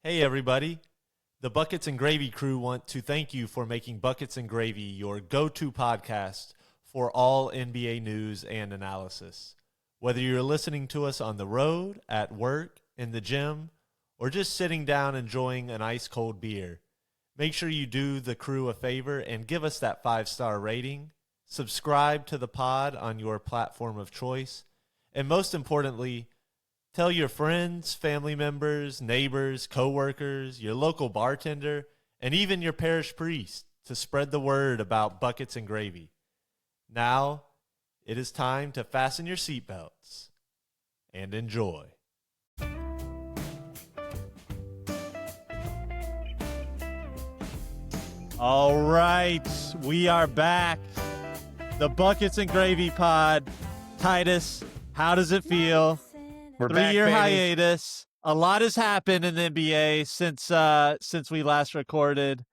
Hey everybody, the Buckets and Gravy crew want to thank you for making Buckets and Gravy your go-to podcast for all NBA news and analysis. Whether you're listening to us on the road, at work, in the gym, or just sitting down enjoying an ice-cold beer, make sure you do the crew a favor and give us that 5-star rating, subscribe to the pod on your platform of choice, and most importantly, tell your friends, family members, neighbors, coworkers, your local bartender, and even your parish priest to spread the word about Buckets and Gravy. Now, it is time to fasten your seatbelts and enjoy. All right, we are back. The Buckets and Gravy pod. Titus, how does it feel? We're 3-year back, hiatus. A lot has happened in the NBA since we last recorded,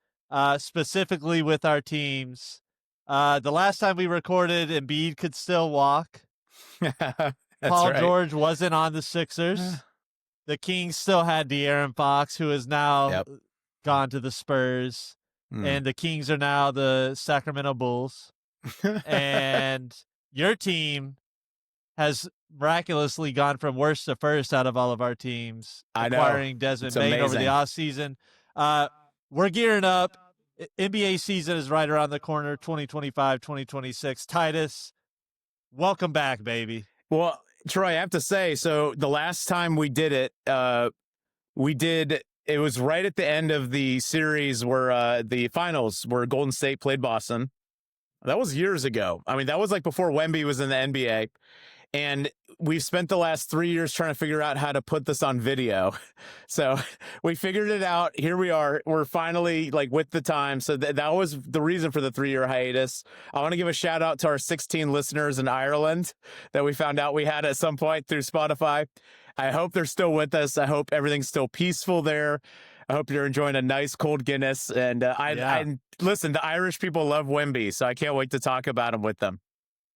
specifically with our teams. The last time we recorded, Embiid could still walk. Paul right. George wasn't on the Sixers. The Kings still had De'Aaron Fox, who is now gone to the Spurs. And the Kings are now the Sacramento Bulls. And your team has miraculously gone from worst to first out of all of our teams, acquiring Desmond Bane over the offseason. We're gearing up. NBA season is right around the corner, 2025, 2026. Titus, welcome back, baby. Well, Troy, I have to say, so the last time we did it, it was right at the end of the series where the finals where Golden State played Boston. That was years ago. I mean, that was like before Wemby was in the NBA. And we've spent the last 3 years trying to figure out how to put this on video. So we figured it out. Here we are. We're finally like with the time. So that was the reason for the 3-year hiatus. I want to give a shout out to our 16 listeners in Ireland that we found out we had at some point through Spotify. I hope they're still with us. I hope everything's still peaceful there. I hope you're enjoying a nice cold Guinness. And I listen, the Irish people love Wemby, so I can't wait to talk about him with them.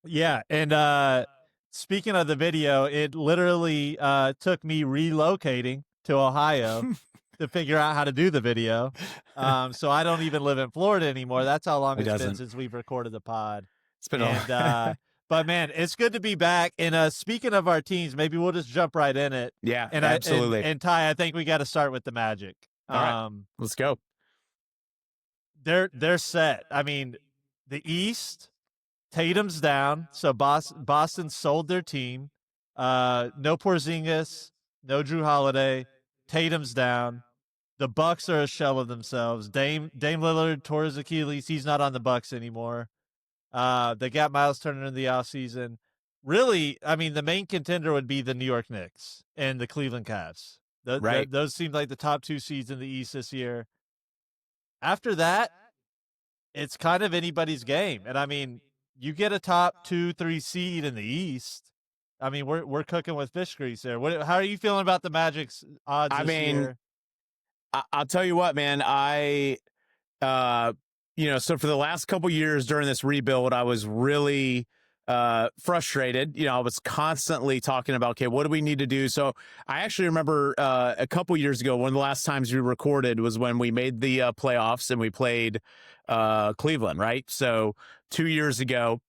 Yeah, and speaking of the video, it literally took me relocating to Ohio to figure out how to do the video. So I don't even live in Florida anymore. That's how long it's been since we've recorded the pod. It's been but man, it's good to be back. And speaking of our teams, maybe we'll just jump right in it. Yeah, and absolutely. And Ty, I think we got to start with the Magic. All right, let's go. They're set. I mean, the East, Tatum's down, so Boston sold their team. No Porzingis, no Drew Holiday. Tatum's down. The Bucks are a shell of themselves. Dame Lillard tore his Achilles. He's not on the Bucks anymore. They got Miles Turner in the offseason. Really, I mean, the main contender would be the New York Knicks and the Cleveland Cavs. Those seem like the top 2 seeds in the East this year. After that, it's kind of anybody's game. And I mean, you get a top 2-3 seed in the East. I mean, we're cooking with fish grease there. How are you feeling about the Magic's odds this year? I'll tell you what, man. So for the last couple years during this rebuild, I was really frustrated. I was constantly talking about, okay, what do we need to do? So I actually remember a couple years ago, one of the last times we recorded was when we made the playoffs and we played Cleveland, right? So 2 years ago.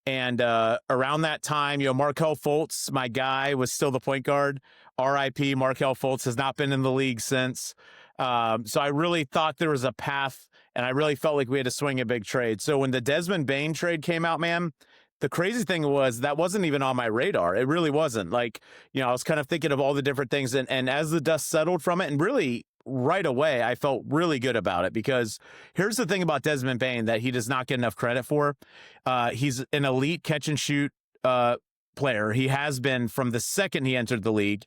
And around that time, Markelle Fultz, my guy, was still the point guard. R.I.P. Markelle Fultz has not been in the league since. So I really thought there was a path, and I really felt like we had to swing a big trade. So when the Desmond Bane trade came out, man, the crazy thing was that wasn't even on my radar. It really wasn't. Like, I was kind of thinking of all the different things. And as the dust settled from it, and really right away, I felt really good about it, because here's the thing about Desmond Bane that he does not get enough credit for. He's an elite catch and shoot player. He has been from the second he entered the league.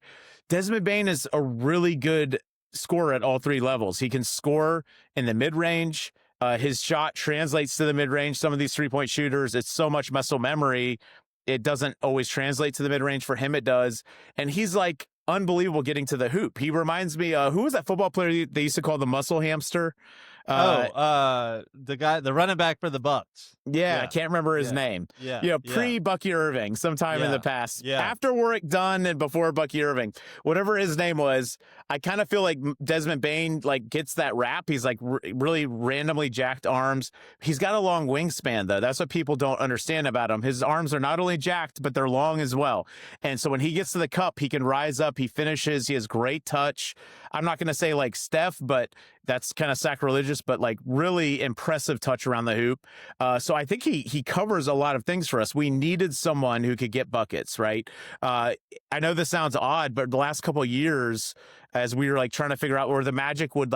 Desmond Bane is a really good scorer at all 3 levels. He can score in the mid-range. His shot translates to the mid-range. Some of these 3-point shooters, it's so much muscle memory, it doesn't always translate to the mid-range. For him, it does. And he's like unbelievable getting to the hoop. He reminds me, who was that football player they used to call the muscle hamster? The running back for the Bucks. Yeah, I can't remember his name. Yeah. Pre-Bucky Irving, sometime in the past. Yeah. After Warwick Dunn and before Bucky Irving, whatever his name was, I kind of feel like Desmond Bane gets that rap. He's really randomly jacked arms. He's got a long wingspan, though. That's what people don't understand about him. His arms are not only jacked, but they're long as well. And so when he gets to the cup, he can rise up. He finishes. He has great touch. I'm not going to say like Steph, but that's kind of sacrilegious, but really impressive touch around the hoop. So I think he covers a lot of things for us. We needed someone who could get buckets, right? I know this sounds odd, but the last couple of years, as we were trying to figure out where the Magic would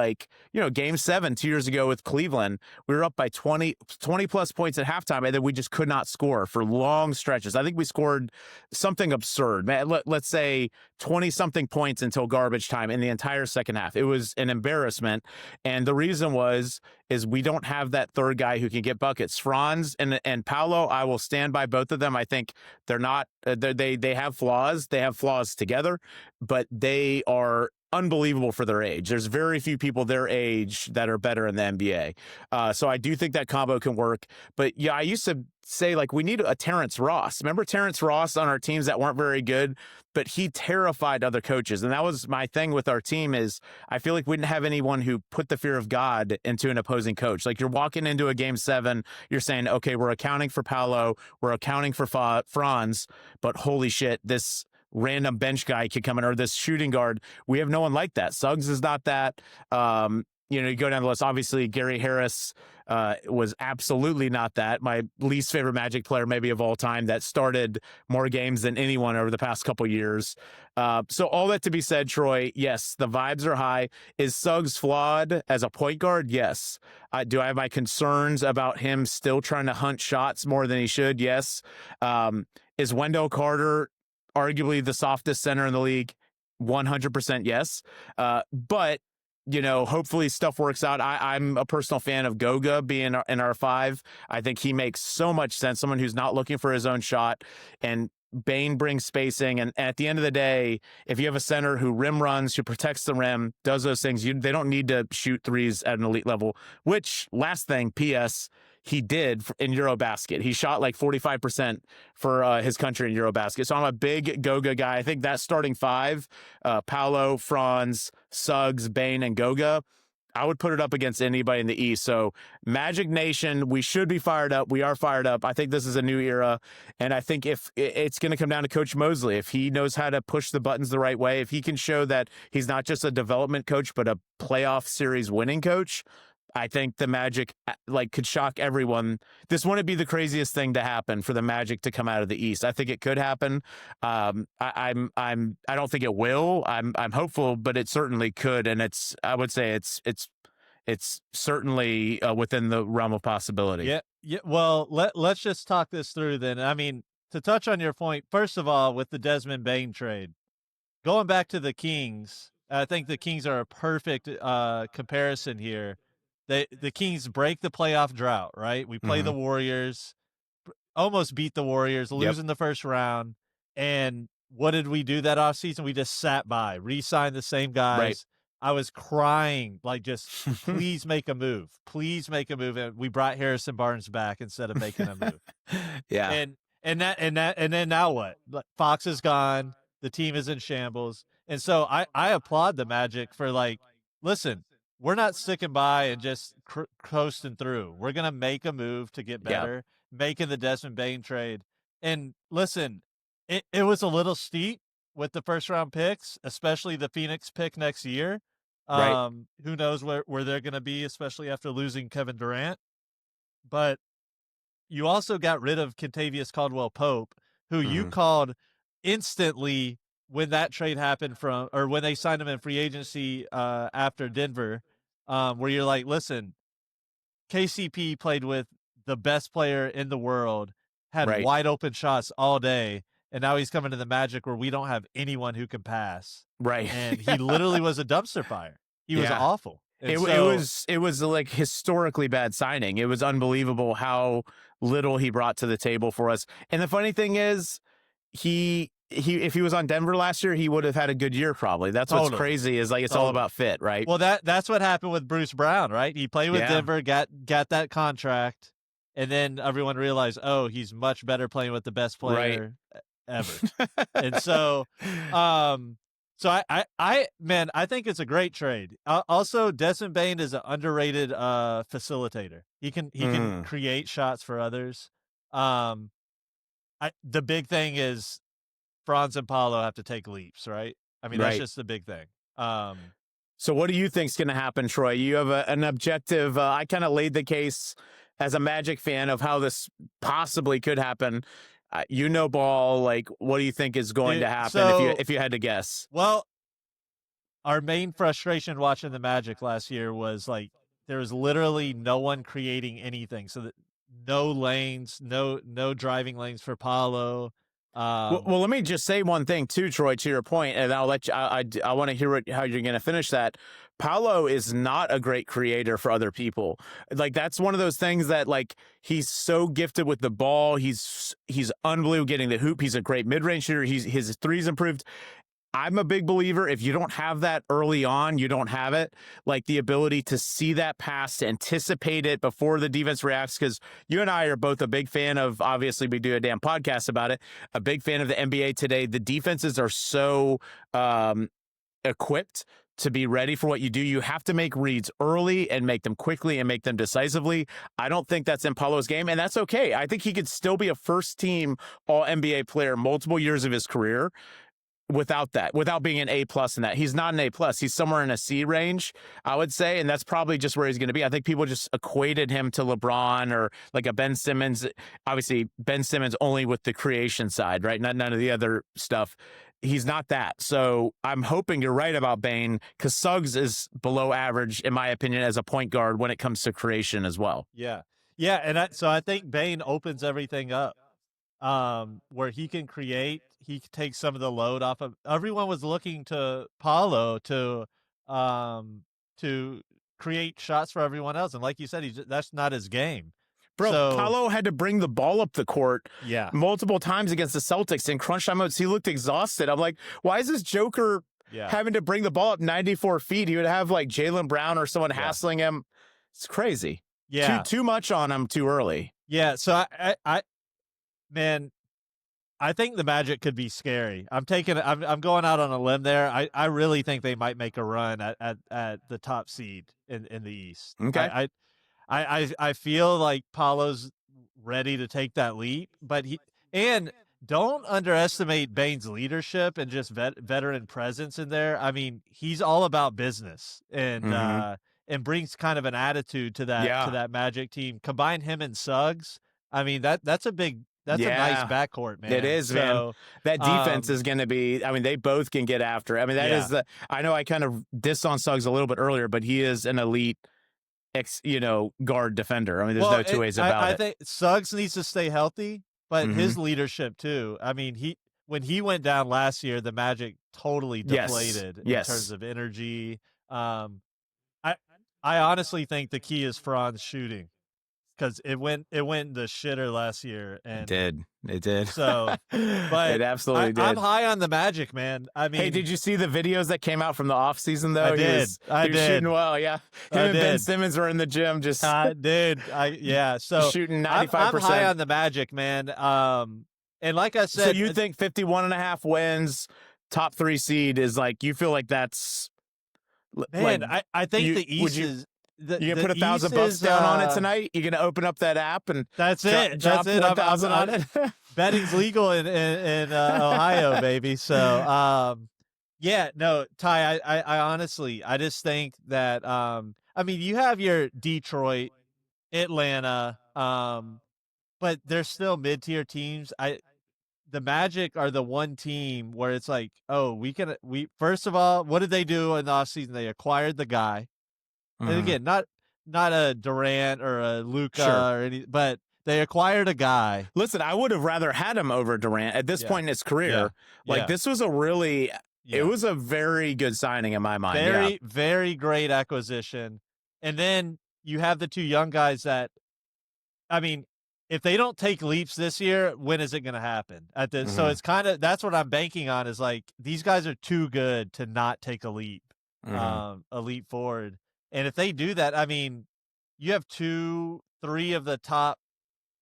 game 7 2 years ago with Cleveland, we were up by 20 plus points at halftime, and then we just could not score for long stretches. I think we scored something absurd, man. Let's say 20 something points until garbage time in the entire second half. It was an embarrassment. And the reason is we don't have that third guy who can get buckets. Franz and Paolo, I will stand by both of them. I think they're not, they have flaws. They have flaws together, but they are unbelievable for their age. There's very few people their age that are better in the NBA. So I do think that combo can work. But yeah, I used to say we need a Terrence Ross. Remember Terrence Ross on our teams that weren't very good, but he terrified other coaches. And that was my thing with our team is I feel like we didn't have anyone who put the fear of God into an opposing coach. You're walking into a game 7, you're saying, okay, we're accounting for Paolo, we're accounting for Franz, but holy shit, this random bench guy could come in, or this shooting guard. We have no one like that. Suggs is not that. You go down the list. Obviously, Gary Harris was absolutely not that. My least favorite Magic player, maybe of all time, that started more games than anyone over the past couple years. So all that to be said, Troy, yes, the vibes are high. Is Suggs flawed as a point guard? Yes. Do I have my concerns about him still trying to hunt shots more than he should? Yes. Is Wendell Carter arguably the softest center in the league? 100% yes. But hopefully stuff works out. I'm a personal fan of Goga being in our 5. I think he makes so much sense. Someone who's not looking for his own shot, and Bane brings spacing. And at the end of the day, if you have a center who rim runs, who protects the rim, does those things, they don't need to shoot threes at an elite level, which, last thing, P.S., he did in Eurobasket. He shot 45% for his country in Eurobasket. So I'm a big Goga guy. I think that starting 5, Paolo, Franz, Suggs, Bane, and Goga, I would put it up against anybody in the East. So Magic Nation, we should be fired up. We are fired up. I think this is a new era. And I think if it's going to come down to Coach Mosley, if he knows how to push the buttons the right way, if he can show that he's not just a development coach, but a playoff series winning coach, I think the Magic could shock everyone. This wouldn't be the craziest thing to happen for the Magic to come out of the East. I think it could happen. I don't think it will. I'm hopeful, but it certainly could. And I would say it's certainly within the realm of possibility. Yeah. Well, let's just talk this through then. I mean, to touch on your point, first of all, with the Desmond Bane trade, going back to the Kings, I think the Kings are a perfect comparison here. The Kings break the playoff drought, right? We play the Warriors, almost beat the Warriors, losing the first round. And what did we do that offseason? We just sat by, re-signed the same guys. Right. I was crying, just please make a move. Please make a move. And we brought Harrison Barnes back instead of making a move. Yeah. And then now what? Fox is gone. The team is in shambles. And so I applaud the Magic for listen, we're not sticking by and just coasting through. We're going to make a move to get better, making the Desmond Bane trade. And listen, it was a little steep with the first-round picks, especially the Phoenix pick next year. Right. Who knows where they're going to be, especially after losing Kevin Durant. But you also got rid of Kentavious Caldwell-Pope, who you called instantly when that trade happened when they signed him in free agency after Denver, where you're like, listen, KCP played with the best player in the world, had wide open shots all day, and now he's coming to the Magic where we don't have anyone who can pass. Right. And he literally was a dumpster fire. He was awful. It was historically bad signing. It was unbelievable how little he brought to the table for us. And the funny thing is, if he was on Denver last year, he would have had a good year probably. That's what's crazy is like it's all about fit, right? Well, that's what happened with Bruce Brown, right? He played with Denver, got that contract, and then everyone realized, oh, he's much better playing with the best player ever. And so, I think it's a great trade. Also, Desmond Bane is an underrated facilitator. He can create shots for others. The big thing is Franz and Paolo have to take leaps, right? I mean, that's just the big thing. So what do you think's going to happen, Troy? You have an objective. I kind of laid the case as a Magic fan of how this possibly could happen. Ball, like, what do you think is going to happen if you had to guess? Well, our main frustration watching the Magic last year was like there was literally no one creating anything. So that no lanes, no driving lanes for Paolo. Well, let me just say one thing too, Troy, to your point, and I'll let you. I want to hear how you're going to finish that. Paolo is not a great creator for other people. Like that's one of those things that like he's so gifted with the ball. He's unbelievable getting the hoop. He's a great mid-range shooter. His threes improved. I'm a big believer if you don't have that early on, you don't have it. Like the ability to see that pass, to anticipate it before the defense reacts. Because you and I are both a big fan of, obviously we do a damn podcast about it, a big fan of the NBA today. The defenses are so equipped to be ready for what you do. You have to make reads early and make them quickly and make them decisively. I don't think that's in Paolo's game, and that's okay. I think he could still be a first-team All-NBA player multiple years of his career without being an A+ in that. He's not an A+. He's somewhere in a C range, I would say, and that's probably just where he's going to be. I think people just equated him to LeBron or like a Ben Simmons. Obviously, Ben Simmons only with the creation side, right? None of the other stuff. He's not that. So I'm hoping you're right about Bane because Suggs is below average, in my opinion, as a point guard when it comes to creation as well. Yeah. Yeah, and so I think Bane opens everything up. Where he can create, he takes some of the load off of. Everyone was looking to Paolo to create shots for everyone else, and like you said, that's not his game. Bro, Paolo had to bring the ball up the court multiple times against the Celtics in crunch time modes. He looked exhausted. I'm like, why is this Joker having to bring the ball up 94 feet? He would have like Jaylen Brown or someone hassling him. It's crazy. Yeah, too much on him too early. Yeah, so Man, I think the Magic could be scary. I'm going out on a limb there. I really think they might make a run at the top seed in the East. Okay. I feel like Paolo's ready to take that leap, but don't underestimate Bane's leadership and just veteran presence in there. I mean, he's all about business and brings kind of an attitude to that Magic team. Combine him and Suggs. I mean, that's a nice backcourt, man. It is, man. That defense is going to be, I mean, they both can get after. I mean, that is I know I kind of dissed on Suggs a little bit earlier, but he is an elite guard defender. I mean, there's no two ways about it. I think Suggs needs to stay healthy, but his leadership too. I mean, when he went down last year, the Magic totally deflated in terms of energy. I honestly think the key is Franz shooting. Because it went the shitter last year, and it did. So, but it absolutely did. I'm high on the Magic, man. I mean, hey, did you see the videos that came out from the off season though? I did. He was shooting well. Yeah, him and Ben Simmons were in the gym just. So shooting 95%. I'm high on the Magic, man. And like I said, so you think 51.5 wins, top 3 seed is like you feel like that's. Man, like, I think the East is. You gonna put $1,000 down on it tonight? You gonna open up that app and that's it. That's it. 1,000 on it. Betting's legal in Ohio, baby. So no, Ty. I honestly, I just think that I mean, you have your Detroit, Atlanta, but they're still mid-tier teams. The Magic are the one team where it's like, oh, we first of all, what did they do in the offseason? They acquired the guy. And again, not a Durant or a Luka or any, but they acquired a guy. Listen, I would have rather had him over Durant at this point in his career. This was a really, it was a very good signing in my mind. Very, very great acquisition. And then you have the two young guys that, I mean, if they don't take leaps this year, when is it going to happen? So it's kind of, that's what I'm banking on, is like, these guys are too good to not take a leap forward. And if they do that, I mean, you have 3 of the top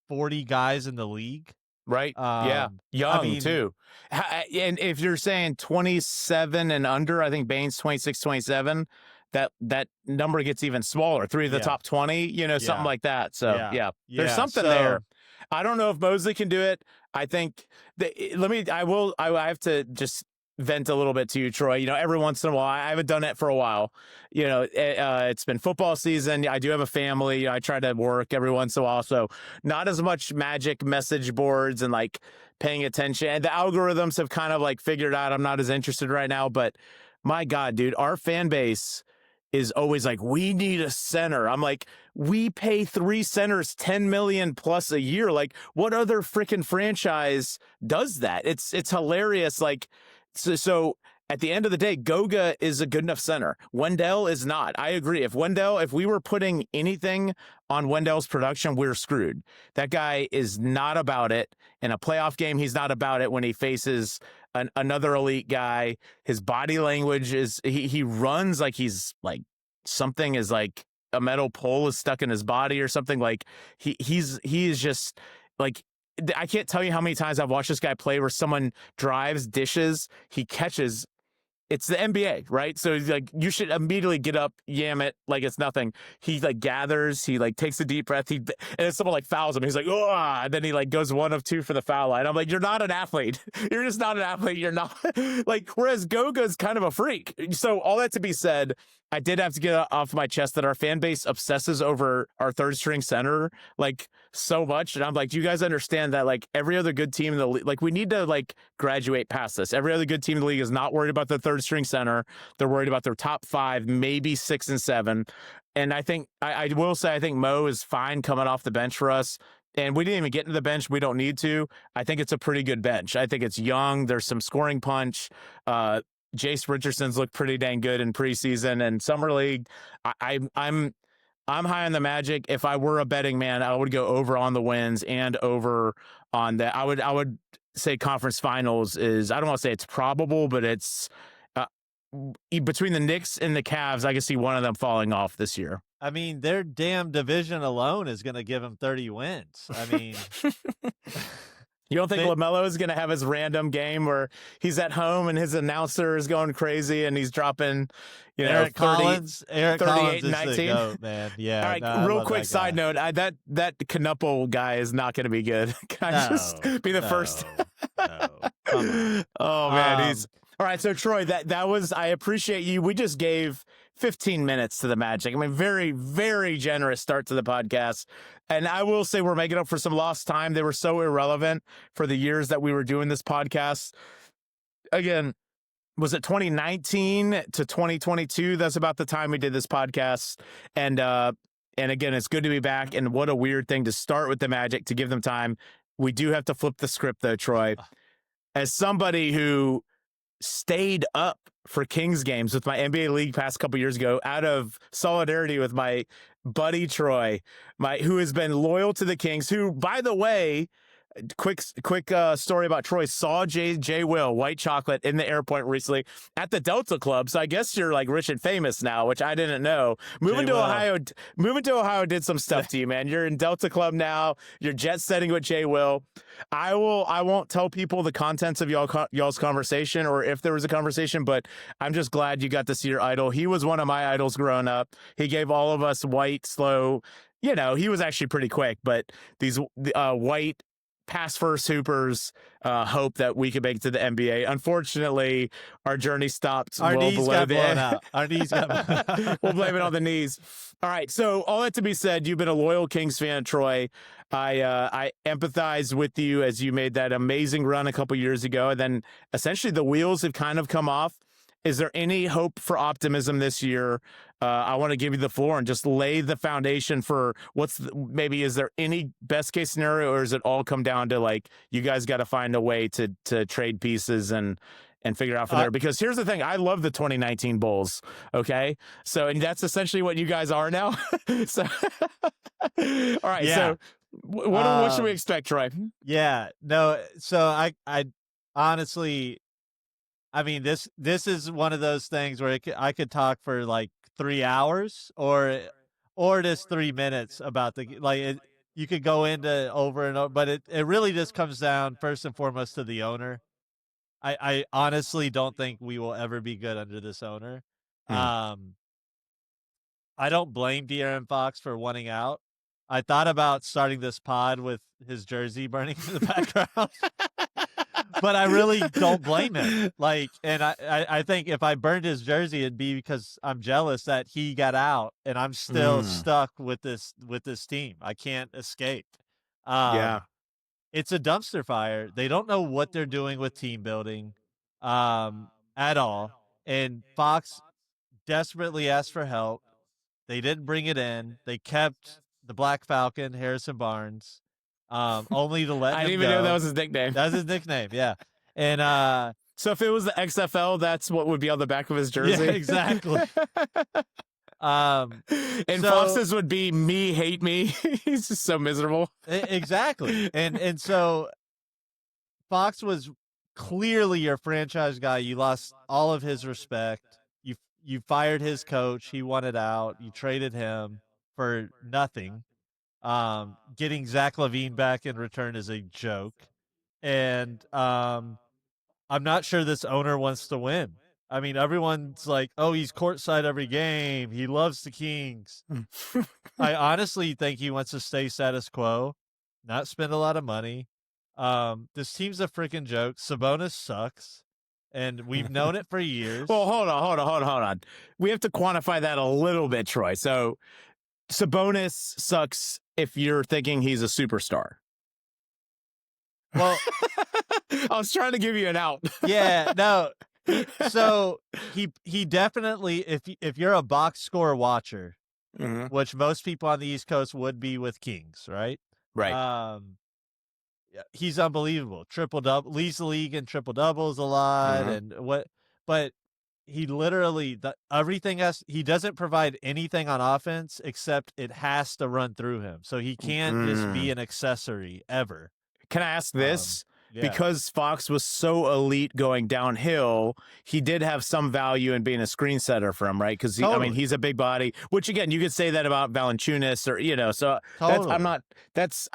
40 guys in the league. Right. Yeah. Young too. And if you're saying 27 and under, I think Bain's 26, 27, that number gets even smaller. 3 of the top 20, something like that. So there's something there. I don't know if Mosley can do it. I think I have to just vent a little bit to you, Troy. Every once in a while, I haven't done it for a while. It's been football season. I do have a family. I try to work every once in a while. So not as much Magic message boards and like paying attention. And the algorithms have kind of like figured out I'm not as interested right now. But my God, dude, our fan base is always like, we need a center. I'm like, we pay 3 centers $10 million plus a year. Like, what other freaking franchise does that? It's hilarious. Like, so at the end of the day, Goga is a good enough center. Wendell is not. I agree. If we were putting anything on Wendell's production, we're screwed. That guy is not about it. In a playoff game, he's not about it when he faces another elite guy. His body language is, he runs like he's like, something is like a metal pole is stuck in his body or something. Like he is just like, I can't tell you how many times I've watched this guy play where someone drives, dishes, he catches. It's the NBA, right? So like, you should immediately get up, yam it like it's nothing. He like gathers, he like takes a deep breath, and then someone like fouls him. He's like, oh, and then he like goes 1 of 2 for the foul line. I'm like, you're not an athlete. You're just not an athlete. You're not like, whereas Goga's kind of a freak. So all that to be said, I did have to get off my chest that our fan base obsesses over our 3rd string center like so much. And I'm like, do you guys understand that like every other good team in the league, like we need to like graduate past this. Every other good team in the league is not worried about the 3rd string center. They're worried about their top 5, maybe 6 and 7. And I think, I will say, I think Mo is fine coming off the bench for us. And we didn't even get into the bench. We don't need to. I think it's a pretty good bench. I think it's young. There's some scoring punch. Jace Richardson's looked pretty dang good in preseason and summer league. I'm high on the Magic. If I were a betting man, I would go over on the wins and over on that. I would say conference finals is, I don't want to say it's probable, but it's between the Knicks and the Cavs, I can see one of them falling off this year. I mean, their damn division alone is going to give them 30 wins. I mean, you don't think LaMelo is going to have his random game where he's at home and his announcer is going crazy and he's dropping, Eric 30, Collins, 38 and 19? The GOAT, man. Yeah. All right, real quick side note, that Knuppel guy is not going to be good. Can I just be the first? No. Come on. Oh, man, he's... All right, so Troy, that was, I appreciate you. We just gave 15 minutes to the Magic. I mean, very, very generous start to the podcast. And I will say we're making up for some lost time. They were so irrelevant for the years that we were doing this podcast. Again, was it 2019 to 2022? That's about the time we did this podcast. And again, it's good to be back. And what a weird thing to start with the Magic, to give them time. We do have to flip the script, though, Troy. As somebody who stayed up for Kings games with my NBA League Pass a couple years ago, out of solidarity with my buddy Troy, who has been loyal to the Kings, who, by the way, quick story about Troy, saw J. Will, White Chocolate, in the airport recently at the Delta Club. So I guess you're like rich and famous now, which I didn't know. Moving to Ohio did some stuff to you, man. You're in Delta Club now. You're jet setting with J. Will. I won't tell people the contents of y'all's conversation, or if there was a conversation, but I'm just glad you got to see your idol. He was one of my idols growing up. He gave all of us white, slow, he was actually pretty quick, but these white pass first hoopers hope that we could make it to the NBA. Unfortunately, our journey stopped our well knees below got the blown out. Our knees got We'll blame it on the knees. All right. So all that to be said, you've been a loyal Kings fan, Troy. I empathize with you as you made that amazing run a couple years ago, and then essentially the wheels have kind of come off. Is there any hope for optimism this year? I want to give you the floor and just lay the foundation for is there any best case scenario, or does it all come down to like, you guys got to find a way to trade pieces and figure out from there? Because here's the thing. I love the 2019 Bulls. Okay. So, and that's essentially what you guys are now. So, all right. Yeah. What should we expect, Troy? Yeah, no. So I honestly, I mean, this is one of those things where I could talk for like 3 hours or just 3 minutes about you could go into over and over, but it really just comes down first and foremost to the owner. I honestly don't think we will ever be good under this owner. Um, I don't blame De'Aaron Fox for wanting out. I thought about starting this pod with his jersey burning in the background, but I really don't blame him. And I think if I burned his jersey, it'd be because I'm jealous that he got out and I'm still stuck with this team. I can't escape. Yeah. It's a dumpster fire. They don't know what they're doing with team building at all. And Fox desperately asked for help. They didn't bring it in. They kept the Black Falcon, Harrison Barnes, only to let him go. I didn't even know that was his nickname. That's his nickname, yeah. And so if it was the XFL, that's what would be on the back of his jersey? Yeah, exactly. And Fox's would be me, hate me. He's just so miserable. Exactly. And so Fox was clearly your franchise guy. You lost all of his respect. You fired his coach. He wanted out. You traded him for nothing. Getting Zach LaVine back in return is a joke. And I'm not sure this owner wants to win. I mean, everyone's like, oh, he's courtside every game. He loves the Kings. I honestly think he wants to stay status quo, not spend a lot of money. This team's a freaking joke. Sabonis sucks. And we've known it for years. Well, hold on. We have to quantify that a little bit, Troy. So Sabonis sucks if you're thinking he's a superstar. Well, I was trying to give you an out. Yeah, no. So he definitely, if you're a box score watcher, which most people on the East Coast would be with Kings, right? Right. He's unbelievable. Triple-double, leads the league in triple-doubles a lot, but he literally everything he doesn't provide anything on offense except it has to run through him. So he can't just be an accessory ever. Can I ask this? Because Fox was so elite going downhill, he did have some value in being a screen setter for him, right? Because I mean, he's a big body. Which again, you could say that about Valanciunas, or So I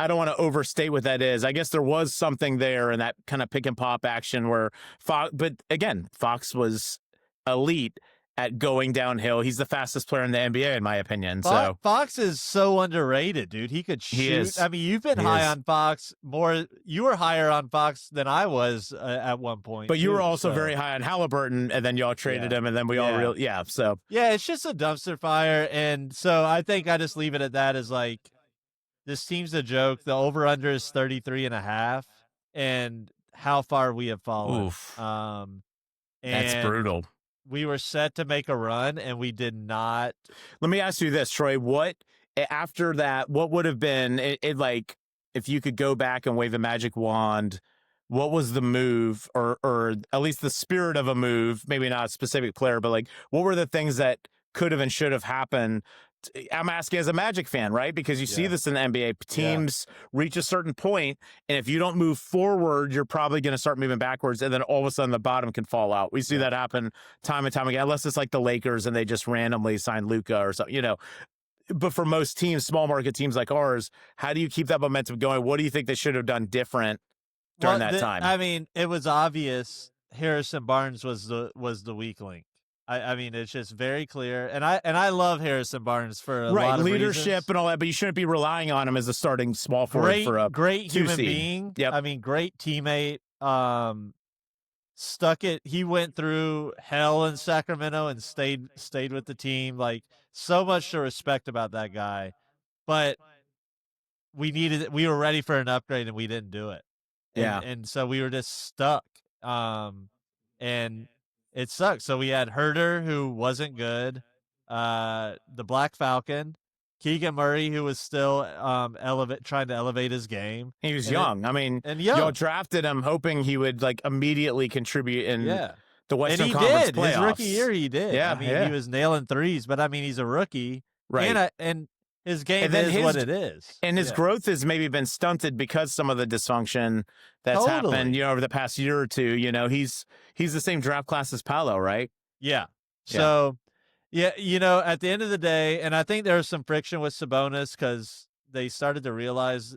don't want to overstate what that is. I guess there was something there in that kind of pick and pop action where Fox. But again, Fox was elite at going downhill. He's the fastest player in the NBA, in my opinion. Fox is so underrated, dude. He could shoot. He is. I mean, you've been high on Fox more. You were higher on Fox than I was at one point. But you were also very high on Halliburton, and then y'all traded him, and then we all So it's just a dumpster fire, and so I think I just leave it at that. As like, this team's a joke. The over under is 33.5, and how far we have fallen. Oof. That's brutal. We were set to make a run, and we did not. Let me ask you this, Troy. What after that? What would have been it like if you could go back and wave a magic wand? What was the move, or at least the spirit of a move? Maybe not a specific player, but like, what were the things that could have and should have happened? I'm asking as a Magic fan, right? Because you see this in the NBA. Teams reach a certain point, and if you don't move forward, you're probably going to start moving backwards, and then all of a sudden the bottom can fall out. We see that happen time and time again, unless it's like the Lakers and they just randomly sign Luka or something, But for most teams, small market teams like ours, how do you keep that momentum going? What do you think they should have done different during that time? I mean, it was obvious Harrison Barnes was the weak link. I mean, it's just very clear, and I love Harrison Barnes for a lot of leadership reasons. And all that, but you shouldn't be relying on him as a starting small forward for a great human 2 seed. being. Yep. I mean, great teammate. Stuck it. He went through hell in Sacramento and stayed with the team. Like, so much to respect about that guy, but we were ready for an upgrade and we didn't do it. And so we were just stuck. And it sucks. So we had Herter, who wasn't good, the Black Falcon, Keegan Murray, who was still trying to elevate his game. He was young. Y'all drafted him hoping he would like immediately contribute in the Western Conference playoffs. His rookie year, he did. Yeah, he was nailing threes, but I mean, he's a rookie, right? And his game is what it is. And his growth has maybe been stunted because some of the dysfunction that's happened, over the past year or two. He's the same draft class as Paolo, right? Yeah. So, yeah, at the end of the day, and I think there was some friction with Sabonis because they started to realize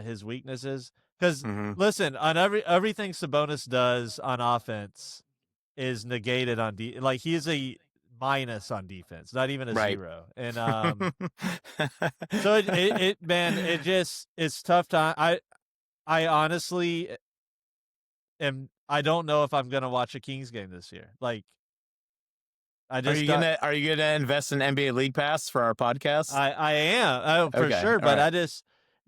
his weaknesses. Because, listen, on everything Sabonis does on offense is negated on like he is a minus on defense, not even a zero. And so it's tough time. I honestly I don't know if I'm gonna watch a Kings game this year. Like, are you gonna invest in NBA League Pass for our podcast? I am for sure, but right. I just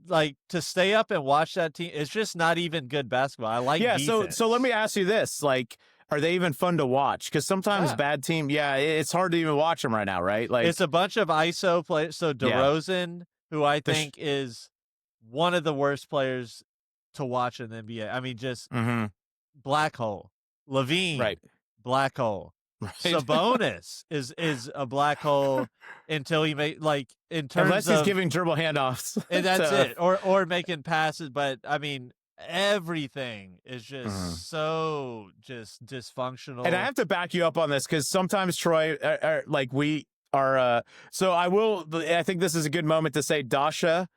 like to stay up and watch that team. It's just not even good basketball. I like defense. So let me ask you this: like, are they even fun to watch? Because sometimes bad team, it's hard to even watch them right now, right? Like, it's a bunch of ISO players. So DeRozan, who I think is one of the worst players to watch in the NBA. I mean, just black hole. Levine, black hole. Right. Sabonis is a black hole until he in terms unless he's giving dribble handoffs, and that's it, or making passes. But I mean, everything is just so just dysfunctional. And I have to back you up on this because sometimes Troy, we are. So I think this is a good moment to say Dasha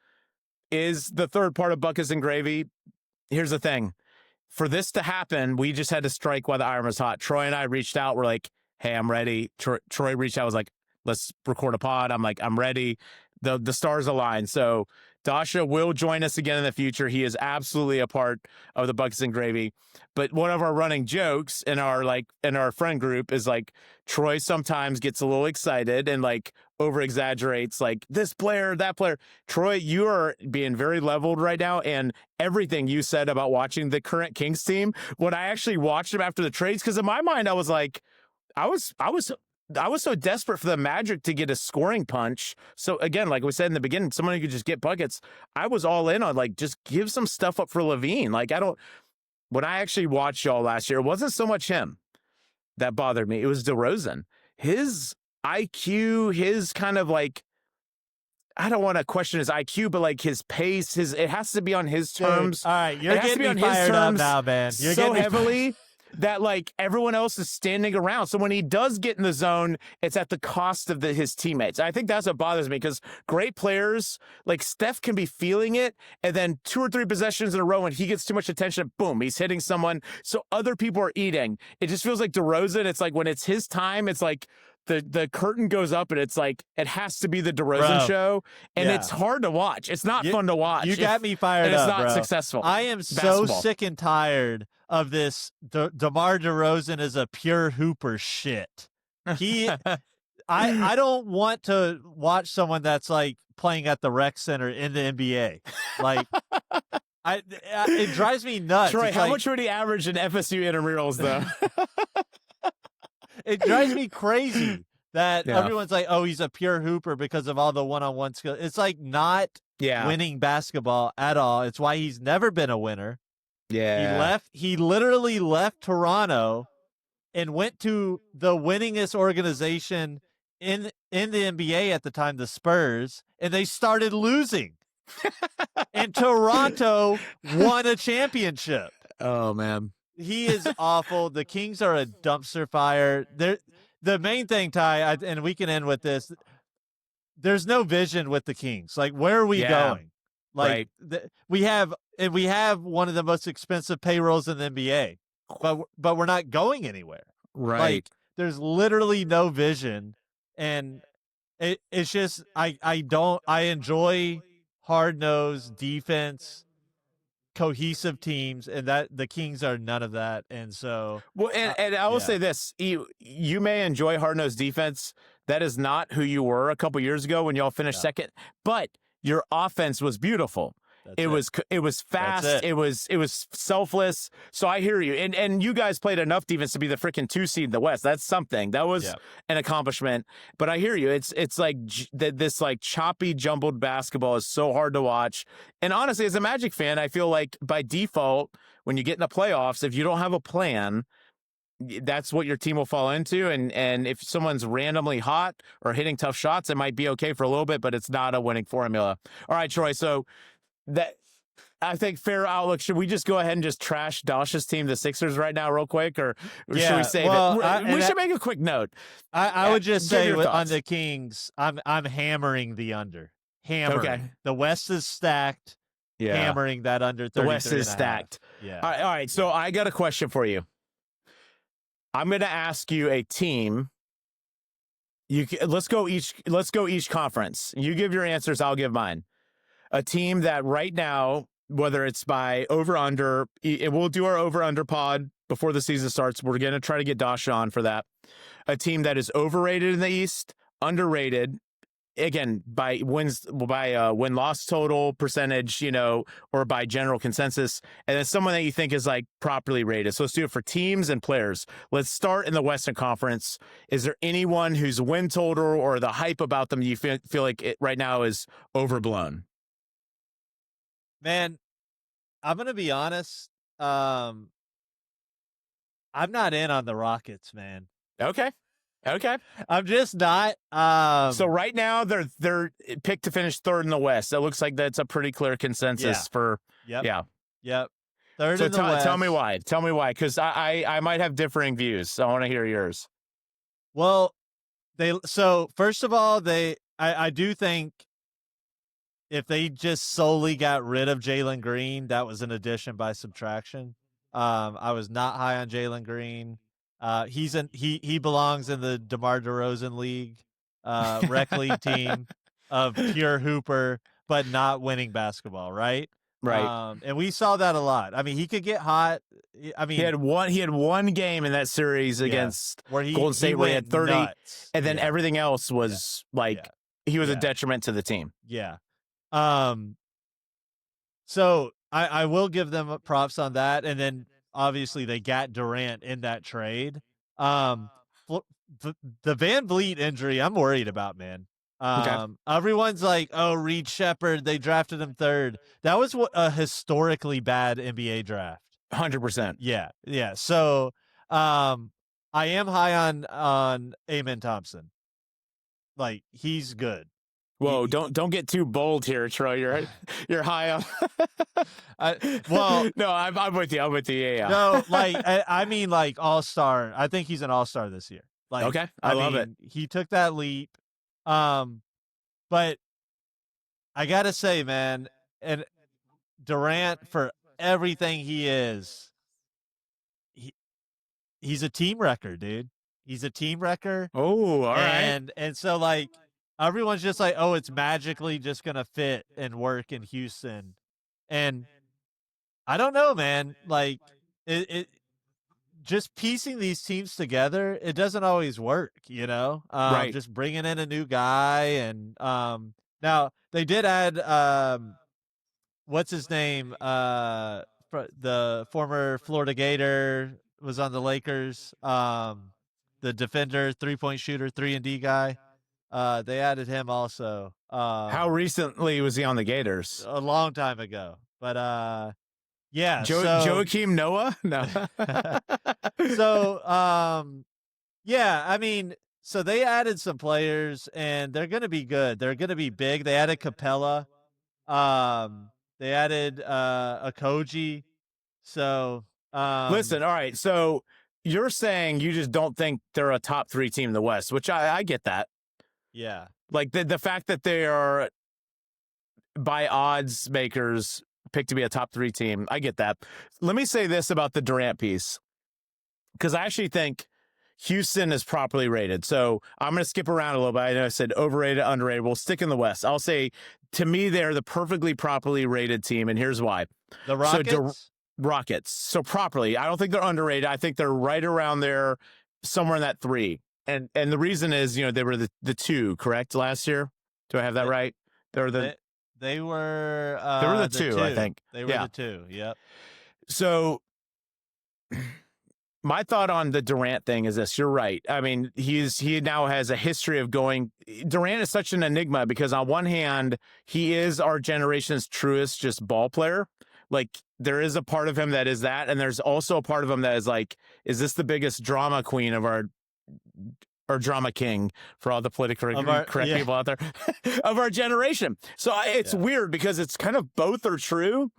is the third part of Buckets and Gravy. Here's the thing. For this to happen, we just had to strike while the iron was hot. Troy and I reached out. We're like, hey, I'm ready. Troy reached out, was like, let's record a pod. I'm like, I'm ready. The stars align. So Dasha will join us again in the future. He is absolutely a part of the Buckets and Gravy. But one of our running jokes in our friend group is like, Troy sometimes gets a little excited and over exaggerates this player, that player. Troy, you are being very leveled right now. And everything you said about watching the current Kings team, when I actually watched them after the trades, because in my mind, I was like, I was so desperate for the Magic to get a scoring punch. So again, like we said in the beginning, someone who could just get buckets. I was all in on just give some stuff up for Levine. When I actually watched y'all last year, it wasn't so much him that bothered me. It was DeRozan. His IQ, his kind of I don't want to question his IQ, but his pace, it has to be on his terms. Dude, all right, you're getting me fired up now, man. You're so heavily that everyone else is standing around. So when he does get in the zone, it's at the cost of his teammates. I think that's what bothers me because great players Steph can be feeling it, and then 2 or 3 possessions in a row when he gets too much attention, boom, he's hitting someone. So other people are eating. It just feels like DeRozan. It's when it's his time, it's the curtain goes up and it's it has to be the DeRozan show, and it's hard to watch. It's not fun to watch. You got me fired up, it's not bro. successful. I am so sick and tired of this DeMar DeRozan is a pure hooper shit. I don't want to watch someone that's playing at the rec center in the NBA. It drives me nuts. Troy, how much would he average in FSU intramurals though? It drives me crazy that everyone's oh, he's a pure hooper because of all the one-on-one skills. It's not winning basketball at all. It's why he's never been a winner. Yeah. He literally left Toronto and went to the winningest organization in the NBA at the time, the Spurs, and they started losing. And Toronto won a championship. Oh, man. He is awful. The Kings are a dumpster fire. The main thing, Ty, and we can end with this, there's no vision with the Kings. Where are we going? We have one of the most expensive payrolls in the NBA, but we're not going anywhere. Right. There's literally no vision, and it's just I enjoy hard-nosed defense, cohesive teams, and that the Kings are none of that. And so and I will say this, you may enjoy hard-nosed defense. That is not who you were a couple years ago when y'all finished second, but your offense was beautiful. It was fast. It was selfless. So I hear you. And you guys played enough defense to be the freaking 2 seed in the West. That's something. That was an accomplishment. But I hear you. It's this choppy, jumbled basketball is so hard to watch. And honestly, as a Magic fan, I feel by default, when you get in the playoffs, if you don't have a plan, that's what your team will fall into. And if someone's randomly hot or hitting tough shots, it might be okay for a little bit, but it's not a winning formula. All right, Troy. So that, I think, fair outlook. Should we just go ahead and just trash Dosh's team, the Sixers, right now, real quick, or should we say that? We should make a quick note. I would just say on the Kings, I'm hammering the under. Hammering. Okay. The West is stacked. Yeah. Hammering that under 33. The West is stacked. Yeah. All right. So I got a question for you. I'm going to ask you a team. Let's go each conference. You give your answers. I'll give mine. A team that right now, whether it's by over under, we'll do our over under pod before the season starts. We're going to try to get Dasha on for that. A team that is overrated in the East, underrated, again, by win-loss total percentage, or by general consensus, and then someone that you think is like properly rated. So let's do it for teams and players. Let's start in the Western Conference. Is there anyone whose win total or the hype about them you feel like it right now is overblown? Man, I'm gonna be honest. I'm not in on the Rockets, man. Okay. I'm just not. So right now they're picked to finish third in the West. It looks like that's a pretty clear consensus for. Yep. Yeah. Third in the West. Tell me why. Because I might have differing views. I want to hear yours. Well, first of all, I do think if they just solely got rid of Jalen Green, that was an addition by subtraction. I was not high on Jalen Green. He belongs in the DeMar DeRozan league, rec league team of pure hooper, but not winning basketball, right? Right. And we saw that a lot. I mean, he could get hot. I mean, he had one game in that series against Golden State where he had 30, nuts. And then everything else was he was a detriment to the team. Yeah. So I will give them props on that, and then obviously they got Durant in that trade. The Van Vliet injury, I'm worried about, man. Everyone's like, oh, Reed Shepherd, they drafted him third. That was a historically bad NBA draft. 100%. Yeah. So, I am high on Amen Thompson. Like, he's good. Whoa! Don't get too bold here, Troy. You're high on. No, I'm with you. Yeah. No, like I mean, like all-star. I think he's an all-star this year. Like, okay, I love it. He took that leap. But I gotta say, man, and Durant, for everything he is, he's a team wrecker, dude. He's a team wrecker. Oh, all right. And so like. Everyone's just like, oh, it's magically just going to fit and work in Houston. And I don't know, man. Like, it just piecing these teams together, it doesn't always work, Right. Just bringing in a new guy. And now they did add, what's his name? The former Florida Gator was on the Lakers. The defender, 3-point shooter, 3-and-D guy. They added him also. How recently was he on the Gators? A long time ago. But yeah. Joakim Noah? No. So yeah, I mean, so they added some players and they're gonna be good. They're gonna be big. They added Capella. They added Okogie. So listen, all right. So you're saying you just don't think they're a top 3 team in the West, which I get that. Yeah. Like the fact that they are by odds makers picked to be a top 3 team. I get that. Let me say this about the Durant piece, because I actually think Houston is properly rated. So I'm going to skip around a little bit. I know I said overrated, underrated. We'll stick in the West. I'll say, to me, they're the perfectly properly rated team. And here's why. The Rockets? Rockets. So properly. I don't think they're underrated. I think they're right around there, somewhere in that 3. And the reason is, they were the 2, correct, last year? Do I have that right? They were the 2, I think. They were the 2, yep. So my thought on the Durant thing is this. You're right. I mean, he now has a history of going. Durant is such an enigma because on one hand, he is our generation's truest just ball player. Like, there is a part of him that is that, and there's also a part of him that is like, is this the biggest drama queen of our or drama king for all the politically correct people out there of our generation? So it's weird because it's kind of both are true.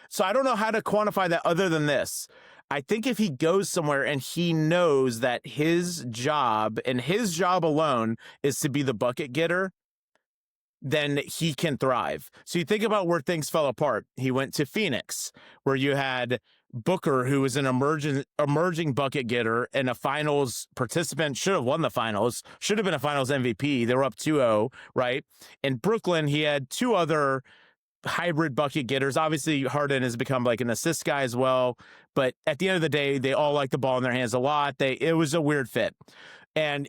So I don't know how to quantify that other than this. I think if he goes somewhere and he knows that his job and his job alone is to be the bucket getter, then he can thrive. So you think about where things fell apart. He went to Phoenix, where you had Booker, who was an emerging bucket getter and a finals participant, should have won the finals, should have been a finals MVP. They were up 2-0, right? In Brooklyn, he had two other hybrid bucket getters. Obviously, Harden has become like an assist guy as well. But at the end of the day, they all like the ball in their hands a lot. It was a weird fit. And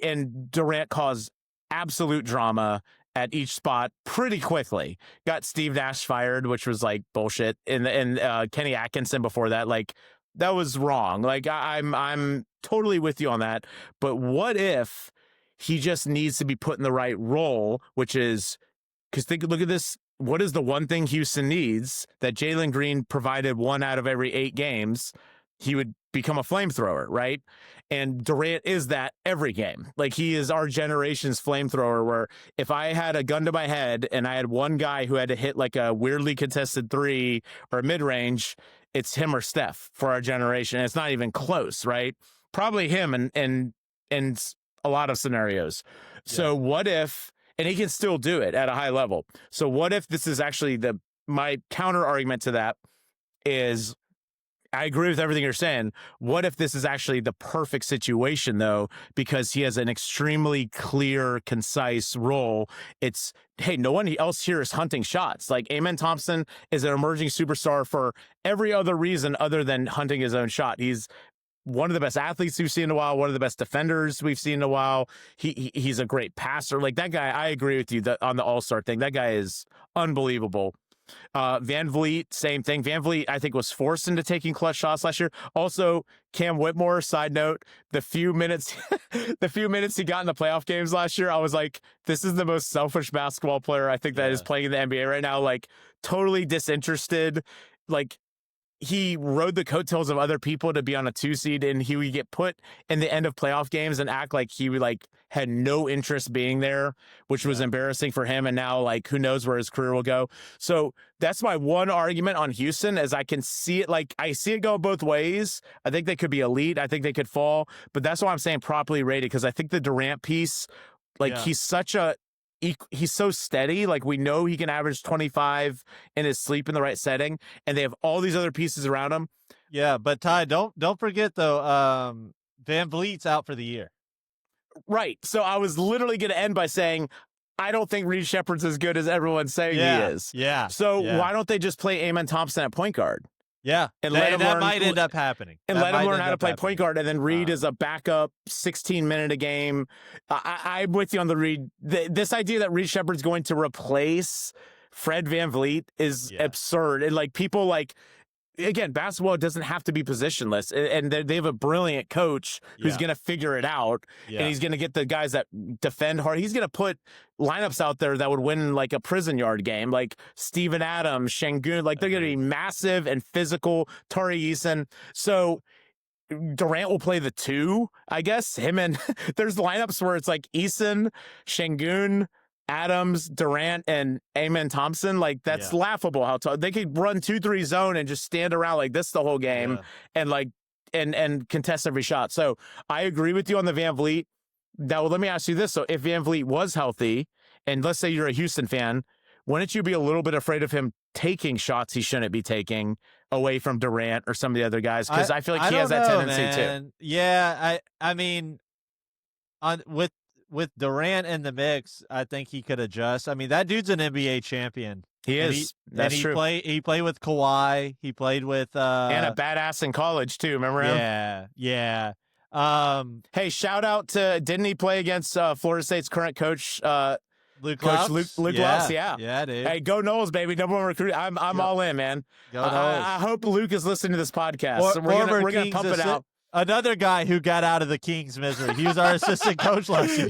Durant caused absolute drama at each spot pretty quickly. Got Steve Nash fired, which was like bullshit. And Kenny Atkinson before that, like that was wrong. Like I'm totally with you on that. But what if he just needs to be put in the right role, which is, because look at this. What is the one thing Houston needs that Jalen Green provided 1 out of every 8 games? He would become a flamethrower, right? And Durant is that every game. Like, he is our generation's flamethrower, where if I had a gun to my head and I had one guy who had to hit like a weirdly contested 3 or a mid-range, it's him or Steph for our generation. And it's not even close, right? Probably him in a lot of scenarios. Yeah. So what if, and he can still do it at a high level. So what if this is actually my counter argument to that is, I agree with everything you're saying. What if this is actually the perfect situation, though, because he has an extremely clear, concise role? It's, hey, no one else here is hunting shots. Like, Amen Thompson is an emerging superstar for every other reason other than hunting his own shot. He's one of the best athletes we've seen in a while, one of the best defenders we've seen in a while. He's a great passer. Like, that guy, I agree with you on the All-Star thing. That guy is unbelievable. Van Vliet, same thing. Van Vliet, I think, was forced into taking clutch shots last year. Also, Cam Whitmore, side note, the few minutes he got in the playoff games last year, I was like, this is the most selfish basketball player I think that is playing in the NBA right now. Like, totally disinterested. Like, he rode the coattails of other people to be on a 2 seed, and he would get put in the end of playoff games and act like he had no interest being there, which was embarrassing for him. And now, like, who knows where his career will go. So that's my one argument on Houston, as I can see it. Like, I see it go both ways. I think they could be elite. I think they could fall, but that's why I'm saying properly rated. Cause I think the Durant piece, he's so steady. Like, we know he can average 25 in his sleep in the right setting, and they have all these other pieces around him. Yeah, but Ty, don't forget though, Van Vliet's out for the year. Right. So I was literally going to end by saying, I don't think Reed Shepherd's as good as everyone's saying he is. Yeah. So why don't they just play Amen Thompson at point guard? Yeah, and that might end up happening. And let him learn how to play point guard, and then Reed is a backup, 16-minute a game. I'm with you on the Reed. This idea that Reed Shepherd's going to replace Fred VanVleet is absurd. And like, people like, again, basketball doesn't have to be positionless, and they have a brilliant coach who's going to figure it out, and he's going to get the guys that defend hard. He's going to put lineups out there that would win like a prison yard game, like Steven Adams, Şengün. Like, they're going to be massive and physical. Tari Eason. So Durant will play the 2, I guess. Him and there's lineups where it's like Eason, Şengün, Adams, Durant, and Amen Thompson. Like, that's laughable how they could run 2-3 zone and just stand around like this the whole game and like and contest every shot. So I agree with you on the Van Vliet. Now, let me ask you this. So if Van Vliet was healthy, and let's say you're a Houston fan, wouldn't you be a little bit afraid of him taking shots he shouldn't be taking away from Durant or some of the other guys? Because I feel like he has that tendency too. Yeah, I mean, with Durant in the mix, I think he could adjust. I mean, that dude's an NBA champion. He is. That's true. He played with Kawhi. He played with and a badass in college too. Remember him? Yeah. Hey, shout out to, didn't he play against Florida State's current coach, Luke Lutz? Yeah, dude. Hey, go Noles, baby. Number 1 recruit. I'm all in, man. Go Noles. I hope Luke is listening to this podcast. We're gonna pump it out. Another guy who got out of the Kings' misery. He was our assistant coach last year.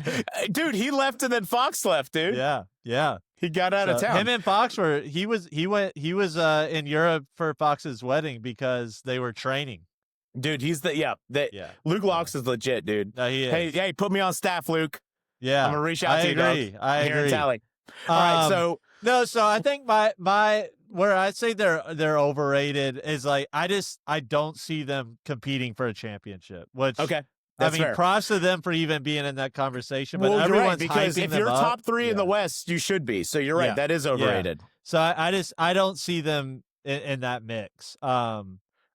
Dude, he left and then Fox left, dude. Yeah. He got out of town. Him and Fox he was in Europe for Fox's wedding because they were training. Dude, he's Luke Locks is legit, dude. No, he is. Hey, put me on staff, Luke. Yeah. I'm gonna reach out to you, dog. I agree. Tally. All right, so I think my where I say they're overrated is like I don't see them competing for a championship. Which that's fair. Props to them for even being in that conversation. But everyone's right, because if you're top 3 in the West, you should be. So you're right. That is overrated. Yeah. So I don't see them in that mix. All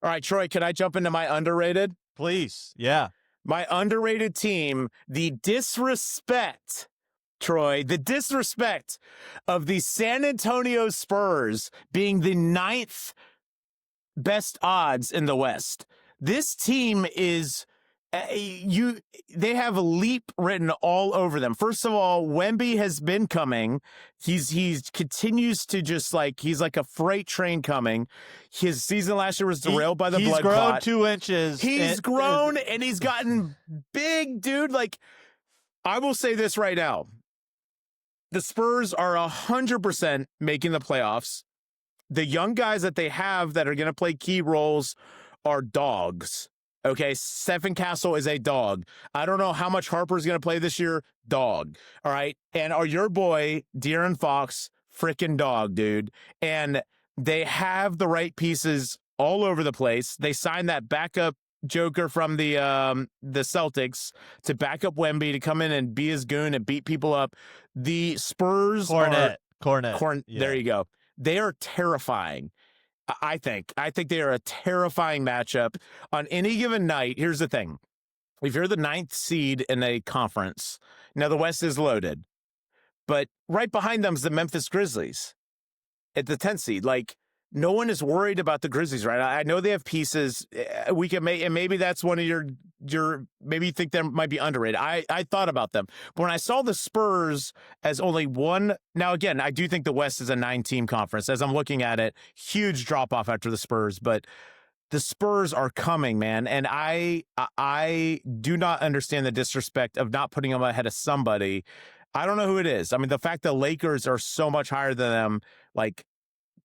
right, Troy, can I jump into my underrated? Please. Yeah. My underrated team, the disrespect, Troy, the disrespect of the San Antonio Spurs being the 9th best odds in the West. This team is they have a leap written all over them. First of all, Wemby has been coming. He's continues to just he's like a freight train coming. His season last year was derailed by the blood clot. He's grown 2 inches. He's grown and he's gotten big, dude. I will say this right now. The Spurs are 100% making the playoffs. The young guys that they have that are going to play key roles are dogs. Okay, Stephen Castle is a dog. I don't know how much Harper's going to play this year. Dog. All right. And your boy, De'Aaron Fox, freaking dog, dude. And they have the right pieces all over the place. They signed that backup Joker from the Celtics to back up Wemby to come in and be his goon and beat people up. The Spurs Cornet. Yeah. There you go. They are terrifying. I think they are a terrifying matchup on any given night. Here's the thing. If you're the 9th seed in a conference, now the West is loaded, but right behind them is the Memphis Grizzlies at the 10th seed. No one is worried about the Grizzlies, right? I know they have pieces. We can and maybe that's one of your maybe you think they might be underrated. I thought about them. But when I saw the Spurs as only one, now again, I do think the West is a 9-team conference. As I'm looking at it, huge drop off after the Spurs, but the Spurs are coming, man. And I do not understand the disrespect of not putting them ahead of somebody. I don't know who it is. I mean, the fact the Lakers are so much higher than them,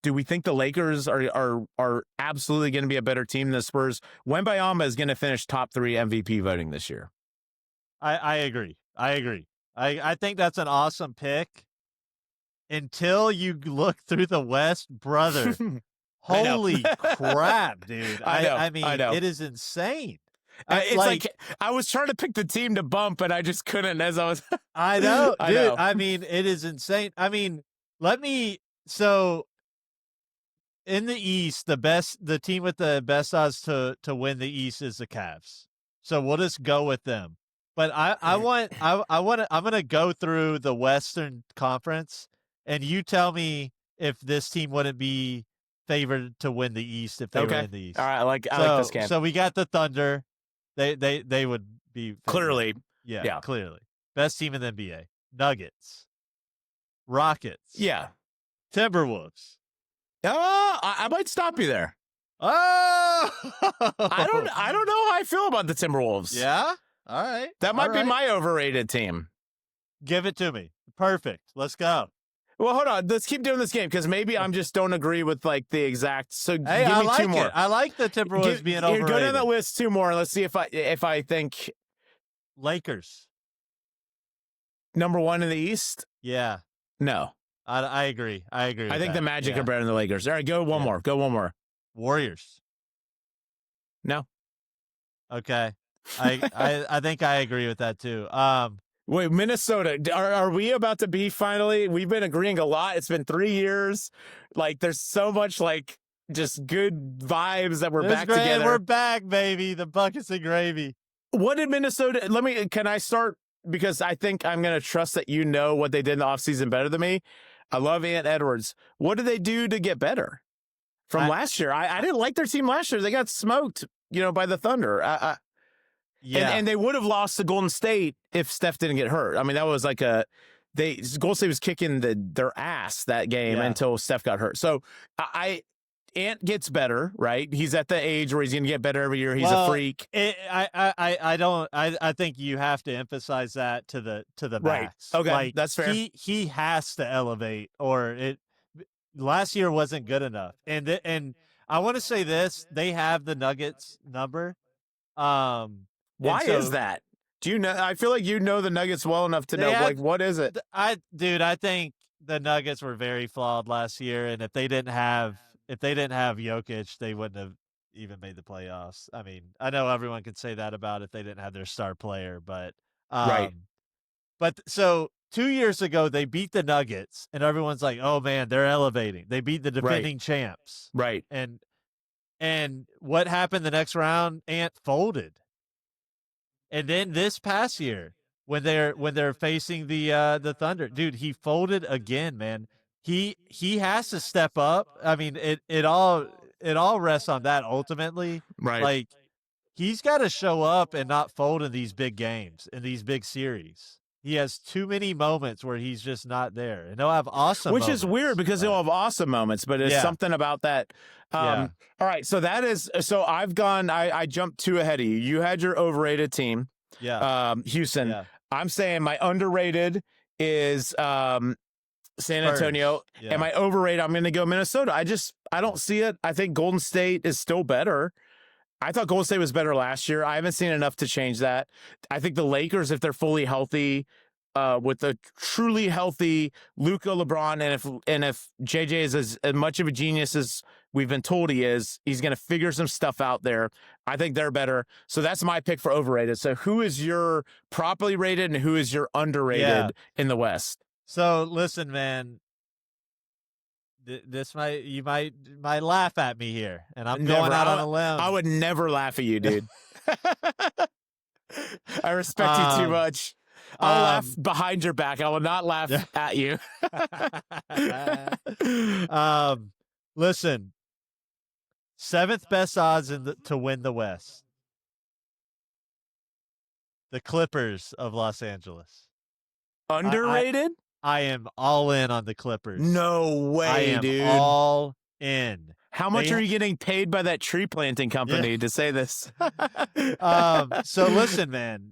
do we think the Lakers are absolutely going to be a better team than the Spurs? Wembyama is going to finish top 3 MVP voting this year. I agree. I think that's an awesome pick. Until you look through the West, brother. Holy crap, dude. I mean, it is insane. It's I was trying to pick the team to bump, and I just couldn't as I was. I know, dude. I mean, it is insane. I mean, so in the East, the team with the best odds to win the East is the Cavs. So we'll just go with them. But I'm going to go through the Western Conference, and you tell me if this team wouldn't be favored to win the East if they were in the East. All right, I like this game. So we got the Thunder. They would be favored. Clearly. Yeah, clearly. Best team in the NBA. Nuggets. Rockets. Yeah. Timberwolves. I might stop you there. Oh, I don't know how I feel about the Timberwolves. Yeah. All right. That might be my overrated team. Give it to me. Perfect. Let's go. Well, hold on. Let's keep doing this game because maybe I'm just don't agree with the exact. So give me I like 2 more. I like the Timberwolves being overrated. Go down the list 2 more. Let's see if I think Lakers number 1 in the East. Yeah. No. I agree. I think the Magic are better than the Lakers. All right, go one more. Go one more. Warriors. No. Okay. I think I agree with that too. Wait, Minnesota. Are we about to be finally? We've been agreeing a lot. It's been 3 years. There's so much just good vibes that we're back together. We're back, baby. The buckets and gravy. What did Minnesota? Can I start? Because I think I'm going to trust that you know what they did in the offseason better than me. I love Ant Edwards. What did they do to get better from last year? I didn't like their team last year. They got smoked, by the Thunder. Yeah. And they would have lost to Golden State if Steph didn't get hurt. I mean, that was Golden State was kicking their ass that game until Steph got hurt. So Ant gets better, right? He's at the age where he's going to get better every year. He's a freak. I think you have to emphasize that to the Right. max. Okay, like, that's fair. He has to elevate, or it. Last year wasn't good enough, and I want to say this: they have the Nuggets number. Why is that? Do you know? I feel like you know the Nuggets well enough to know. Like, what is it? I think the Nuggets were very flawed last year, and if they didn't have Jokic, they wouldn't have even made the playoffs. I mean, I know everyone could say that about if they didn't have their star player, but right. But so 2 years ago, they beat the Nuggets, and everyone's like, "Oh man, they're elevating." They beat the defending champs, right? And what happened the next round? Ant folded, and then this past year, when they're facing the Thunder, dude, he folded again, man. He has to step up. I mean, it all rests on that ultimately. Right. Like, he's got to show up and not fold in these big games, in these big series. He has too many moments where he's just not there. And he'll have awesome Which moments, is weird because he'll have awesome moments, but it's something about that. All right, so I jumped 2 ahead of you. You had your overrated team. Yeah. Houston. Yeah. I'm saying my underrated is San Antonio. Yeah. And my overrated, I'm going to go Minnesota. I don't see it. I think Golden State is still better. I thought Golden State was better last year. I haven't seen enough to change that. I think the Lakers, if they're fully healthy, with a truly healthy Luka, LeBron, and if JJ is as much of a genius as we've been told he is, he's going to figure some stuff out there. I think they're better. So that's my pick for overrated. So who is your properly rated and who is your underrated in the West? So listen, man. You might laugh at me here, and I'm going out on a limb. I would never laugh at you, dude. I respect you too much. I'll laugh behind your back. I will not laugh at you. Listen, 7th best odds to win the West. The Clippers of Los Angeles. Underrated? I am all in on the Clippers. No way, dude. All in. How much are you getting paid by that tree planting company to say this? So listen, man.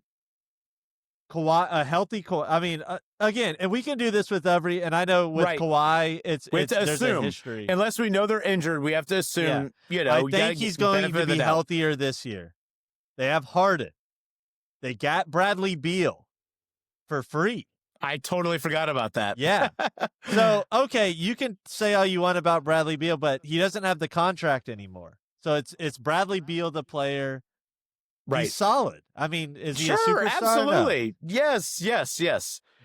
Kawhi, a healthy Kawhi. I mean, again, and we can do this with every. And I know with Kawhi, there's a history. Unless we know they're injured, we have to assume. I think he's going to be healthier this year. They have Harden. They got Bradley Beal for free. I totally forgot about that. Yeah. So, okay, you can say all you want about Bradley Beal, but he doesn't have the contract anymore. So it's Bradley Beal, the player. Right. He's solid. I mean, is he a Sure, superstar? absolutely. No. Yes.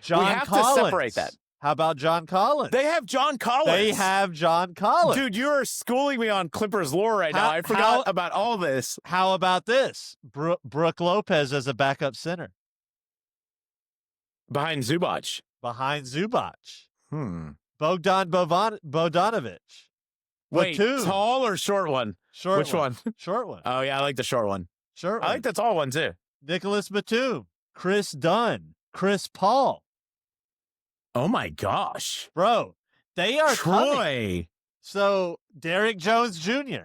John we have Collins. to separate that. How about John Collins? They have John Collins. Dude, you are schooling me on Clippers lore right now. I forgot about all this. How about this? Brook Lopez as a backup center. Behind Zubac. Bogdan Bogdanovic. Wait, Batum. Tall or short one? Which one? Short one. Oh, yeah, I like the short one. I like the tall one, too. Nicholas Batum. Chris Dunn. Chris Paul. Oh, my gosh. Bro, they are Troy. coming. So, Derrick Jones Jr.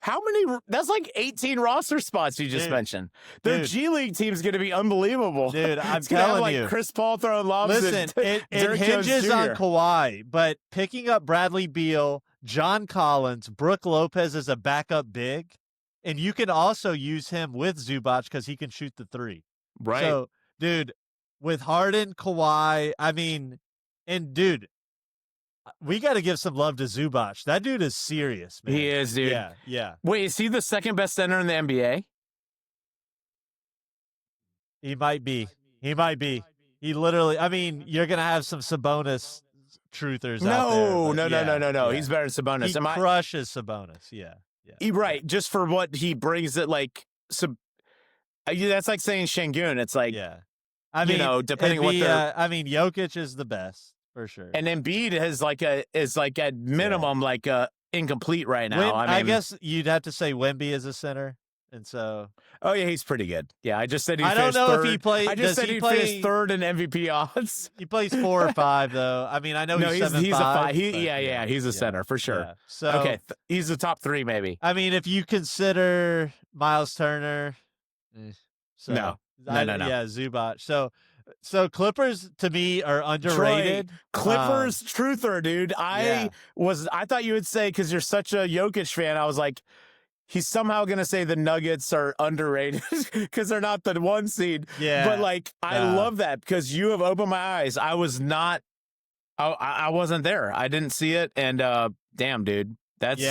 How many? That's like 18 roster spots you just mentioned. Their G League team's going to be unbelievable. Dude, I'm telling you. Chris Paul throwing lobs. Listen, it hinges on Kawhi, but picking up Bradley Beal, John Collins, Brook Lopez as a backup big, and you can also use him with Zubac because he can shoot the three. Right. So, dude, with Harden, Kawhi, I mean, and dude, we got to give some love to Zubac. That dude is serious, man. He is, dude. Yeah. Wait, is he the second best center in the NBA? He might be. He literally, I mean, you're going to have some Sabonis truthers out there. No. He's better than Sabonis. He crushes Sabonis. Yeah. Right. Just for what he brings it, like, that's like saying Şengün. It's like, I mean, depending on what they're. I mean, Jokic is the best. For sure. And Embiid is at minimum incomplete right now. I guess you'd have to say Wemby is a center. And so, Oh yeah, he's pretty good. Yeah, I just said he I finished don't know third. if he plays. I just said he finished third in MVP odds. He plays 4 or 5 though. I mean, I know No, he's 7'5". he's a 5. Yeah, He's a center for sure. Yeah. So okay, he's the top 3 maybe. I mean, if you consider Miles Turner, so No. yeah, Zubac. So Clippers to me are underrated. Troy, Clippers truther, dude. I thought you would say, because you're such a Jokic fan, I was like, he's somehow going to say the Nuggets are underrated because they're not the 1 seed. Yeah. But like, I love that because you have opened my eyes. I wasn't there. I didn't see it. And damn, dude, that's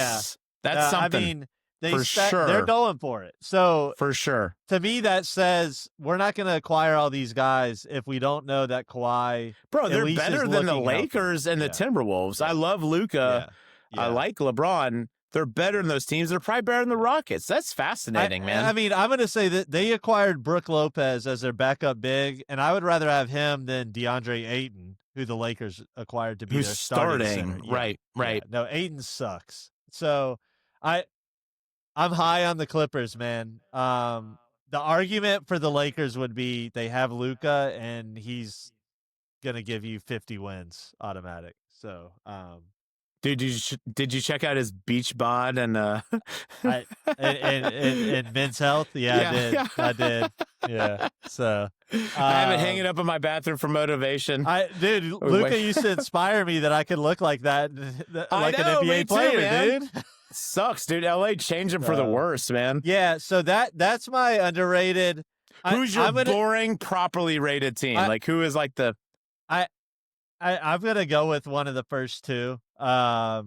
something. I mean, they're going for it. So for sure, to me, that says we're not going to acquire all these guys if we don't know that Kawhi. Bro, they're better than the Lakers and the Timberwolves. I love Luka. I like LeBron. They're better than those teams. They're probably better than the Rockets. That's fascinating, man. I mean, I'm going to say that they acquired Brook Lopez as their backup big, and I would rather have him than DeAndre Ayton, who the Lakers acquired to be their starting center. Right. No, Ayton sucks. So I'm high on the Clippers, man. The argument for the Lakers would be they have Luka, and he's going to give you 50 wins automatic. So, dude, did you check out his beach bod and Men's Health? Yeah, I did. Yeah. So I have it hanging up in my bathroom for motivation. Luka used to inspire me that I could look like that, like an NBA player, dude. Sucks, dude. LA changed him for the worse, man. Yeah. So that's my underrated. Who's your boring, properly rated team? Who is like the? I'm gonna go with one of the first 2. I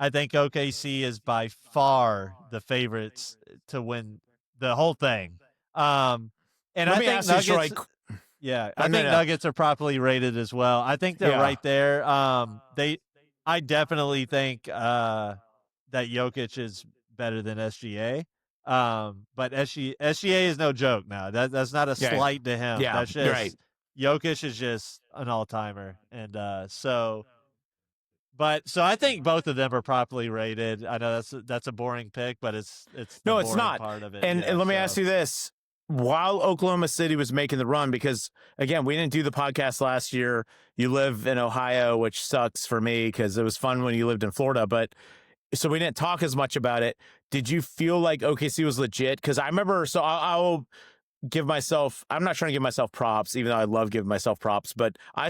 think OKC is by far the favorites to win the whole thing. And I think Nuggets. I think Nuggets are properly rated as well. I think they're right there. I definitely think that Jokic is better than SGA. But SGA is no joke now. That's not a slight to him. Yeah, that's just Jokic is just an all-timer. And so I think both of them are properly rated. I know that's a boring pick, but it's not part of it. And let me ask you this. While Oklahoma City was making the run, because again, we didn't do the podcast last year. You live in Ohio, which sucks for me because it was fun when you lived in Florida, but so we didn't talk as much about it. Did you feel like OKC was legit? Because I remember, so I'll give myself, I'm not trying to give myself props, even though I love giving myself props, but I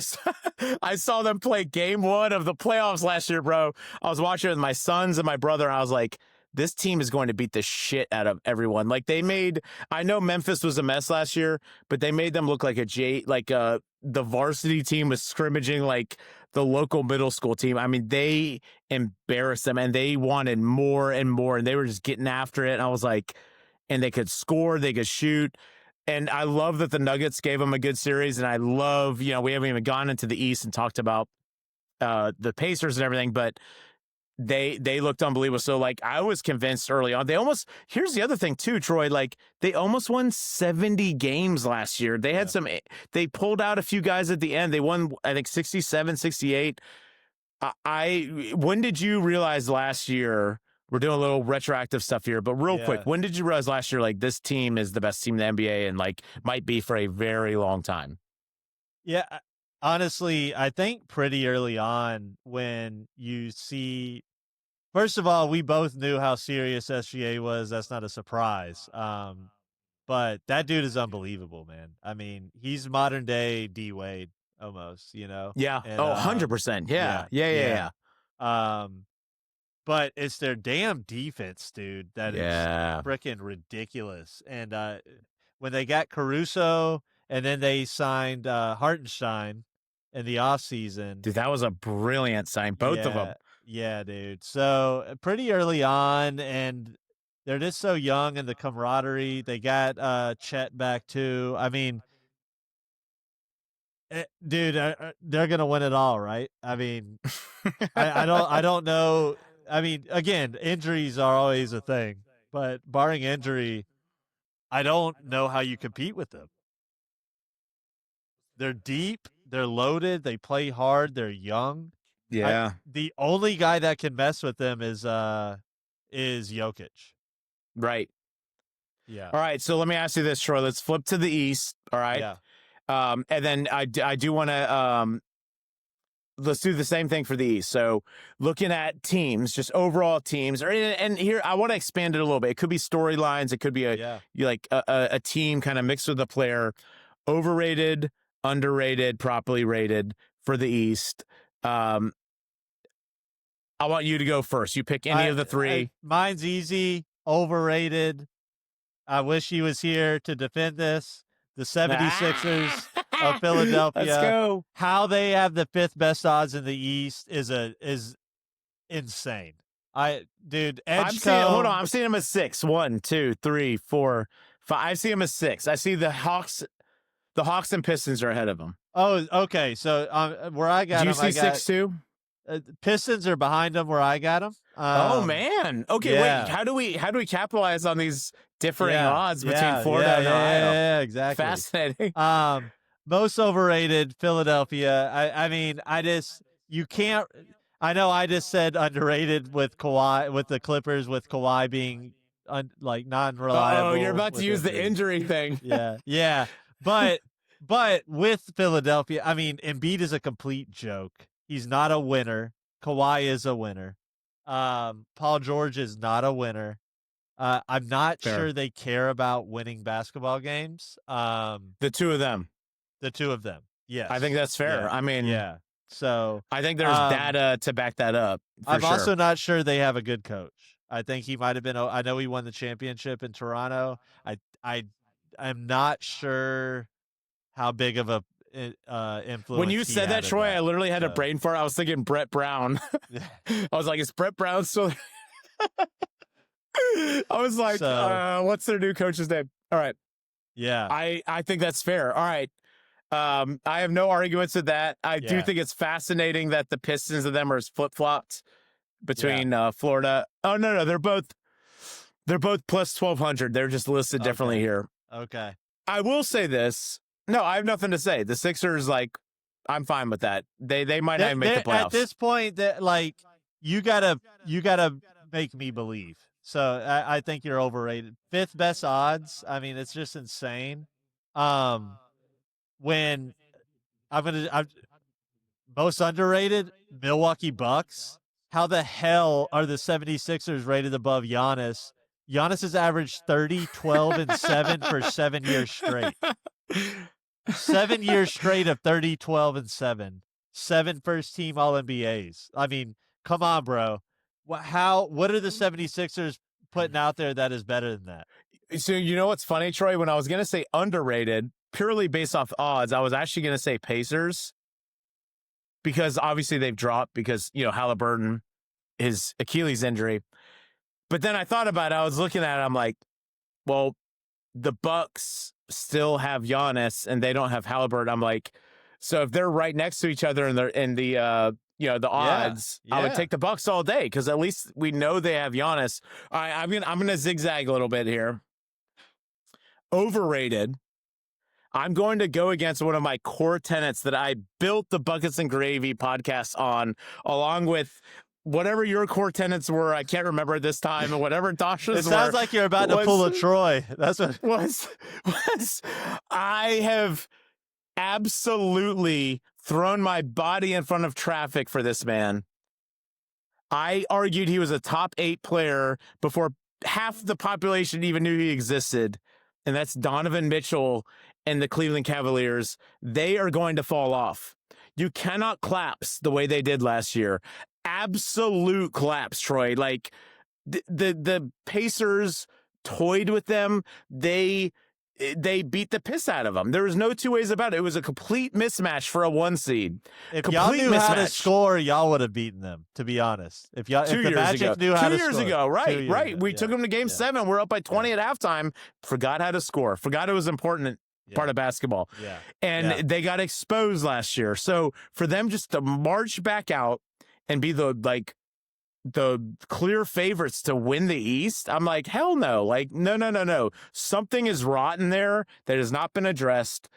saw them play game 1 of the playoffs last year, bro. I was watching it with my sons and my brother, and I was like, this team is going to beat the shit out of everyone. Like I know Memphis was a mess last year, but they made them look like the varsity team was scrimmaging like the local middle school team. I mean, they embarrassed them and they wanted more and more and they were just getting after it. And I was like, and they could score, they could shoot. And I love that the Nuggets gave them a good series. And I love, we haven't even gone into the East and talked about the Pacers and everything, but they looked unbelievable. So like I was convinced early on. Here's the other thing too, Troy, like they almost won 70 games last year. They had they pulled out a few guys at the end. They won, I think 67, 68. When did you realize last year, we're doing a little retroactive stuff here, but real quick, when did you realize last year, like this team is the best team in the NBA and like might be for a very long time? Yeah. Honestly, I think pretty early on when you see, first of all, we both knew how serious SGA was. That's not a surprise. But that dude is unbelievable, man. I mean, he's modern day D Wade almost, Yeah. And, 100%. Yeah. But it's their damn defense, dude. That is freaking ridiculous. And when they got Caruso and then they signed Hartenstein in the offseason. Dude, that was a brilliant sign. Both of them. Yeah, dude. So pretty early on, and they're just so young and the camaraderie. They got Chet back too. I mean, dude, they're gonna win it all, right? I mean, I don't know. I mean, again, injuries are always a thing, but barring injury, I don't know how you compete with them. They're deep, they're loaded, they play hard, they're young. Yeah. The only guy that can mess with them is Jokic. Right. Yeah. All right, so let me ask you this, Troy. Let's flip to the East. All right. Yeah. And then I do want to let's do the same thing for the East. So looking at teams, just overall teams, and here I want to expand it a little bit. It could be storylines. It could be a team kind of mixed with a player. Overrated, underrated, properly rated for the East. I want you to go first. You pick any of the three. Mine's easy. Overrated. I wish he was here to defend this. The 76ers of Philadelphia. Let's go. How they have the 5th best odds in the East is insane. Hold on. I'm seeing him as 6. 1, 2, 3, 4, 5. I see him as 6. I see the Hawks and Pistons are ahead of him. Oh, okay. So where I got him, do you see 6 too? Pistons are behind them where I got them. Oh man. Okay, wait. How do we capitalize on these differing odds between Florida and Ohio? Yeah, exactly. Fascinating. Most overrated Philadelphia. You can't. I know I just said underrated with Kawhi, with the Clippers, with Kawhi being non-reliable. Oh, you're about to use the injury thing. Yeah. But with Philadelphia, I mean, Embiid is a complete joke. He's not a winner. Kawhi is a winner. Paul George is not a winner. I'm not sure they care about winning basketball games. The two of them. Yes. I think that's fair. Yeah. I mean, yeah. So I think there's data to back that up. I'm also not sure they have a good coach. I think he might have been. I know he won the championship in Toronto. I'm not sure how big of a influence. When you said that, Troy, I literally had a brain fart. I was thinking Brett Brown. I was like, is Brett Brown still? I was like, what's their new coach's name? All right. Yeah. I think that's fair. All right. I have no arguments with that. I do think it's fascinating that the Pistons and them are flip-flopped between Florida. Oh, no. They're both plus 1,200. They're just listed differently here. Okay. I will say this. No, I have nothing to say. The Sixers, I'm fine with that. They might not even make the playoffs. At this point, you gotta make me believe. So I think you're overrated. 5th best odds. I mean, it's just insane. When I'm most underrated, Milwaukee Bucks. How the hell are the 76ers rated above Giannis? Giannis has averaged 30, 12, and 7 for 7 years straight. 7 years straight of 30, 12, and 7. 7 first-team All-NBAs. I mean, come on, bro. What are the 76ers putting out there that is better than that? So you know what's funny, Troy? When I was going to say underrated, purely based off odds, I was actually going to say Pacers because obviously they've dropped because, Halliburton, his Achilles injury. But then I thought about it. I was looking at it. I'm like, well, the Bucks still have Giannis and they don't have Halliburton. I'm like, so if they're right next to each other in the odds, I would take the Bucks all day because at least we know they have Giannis. All right, I'm gonna zigzag a little bit here. Overrated. I'm going to go against one of my core tenets that I built the Buckets and Gravy podcast on, along with whatever your core tenets were. I can't remember at this time, and whatever Dasha's It sounds like you're about to pull a Troy. That's what was. I have absolutely thrown my body in front of traffic for this man. I argued he was a top 8 player before half the population even knew he existed, and that's Donovan Mitchell and the Cleveland Cavaliers. They are going to fall off. You cannot collapse the way they did last year. Absolute collapse, Troy. The Pacers toyed with them. They beat the piss out of them. There was no two ways about it. It was a complete mismatch for a 1 seed. If y'all knew how to score, y'all would have beaten them, to be honest. If the Magic knew how to score. 2 years ago, right. We took them to game 7. We're up by 20 at halftime. Forgot how to score. Forgot it was important part of basketball. Yeah. And they got exposed last year. So for them just to march back out and be the clear favorites to win the East, I'm like, hell no. No. Something is rotten there that has not been addressed.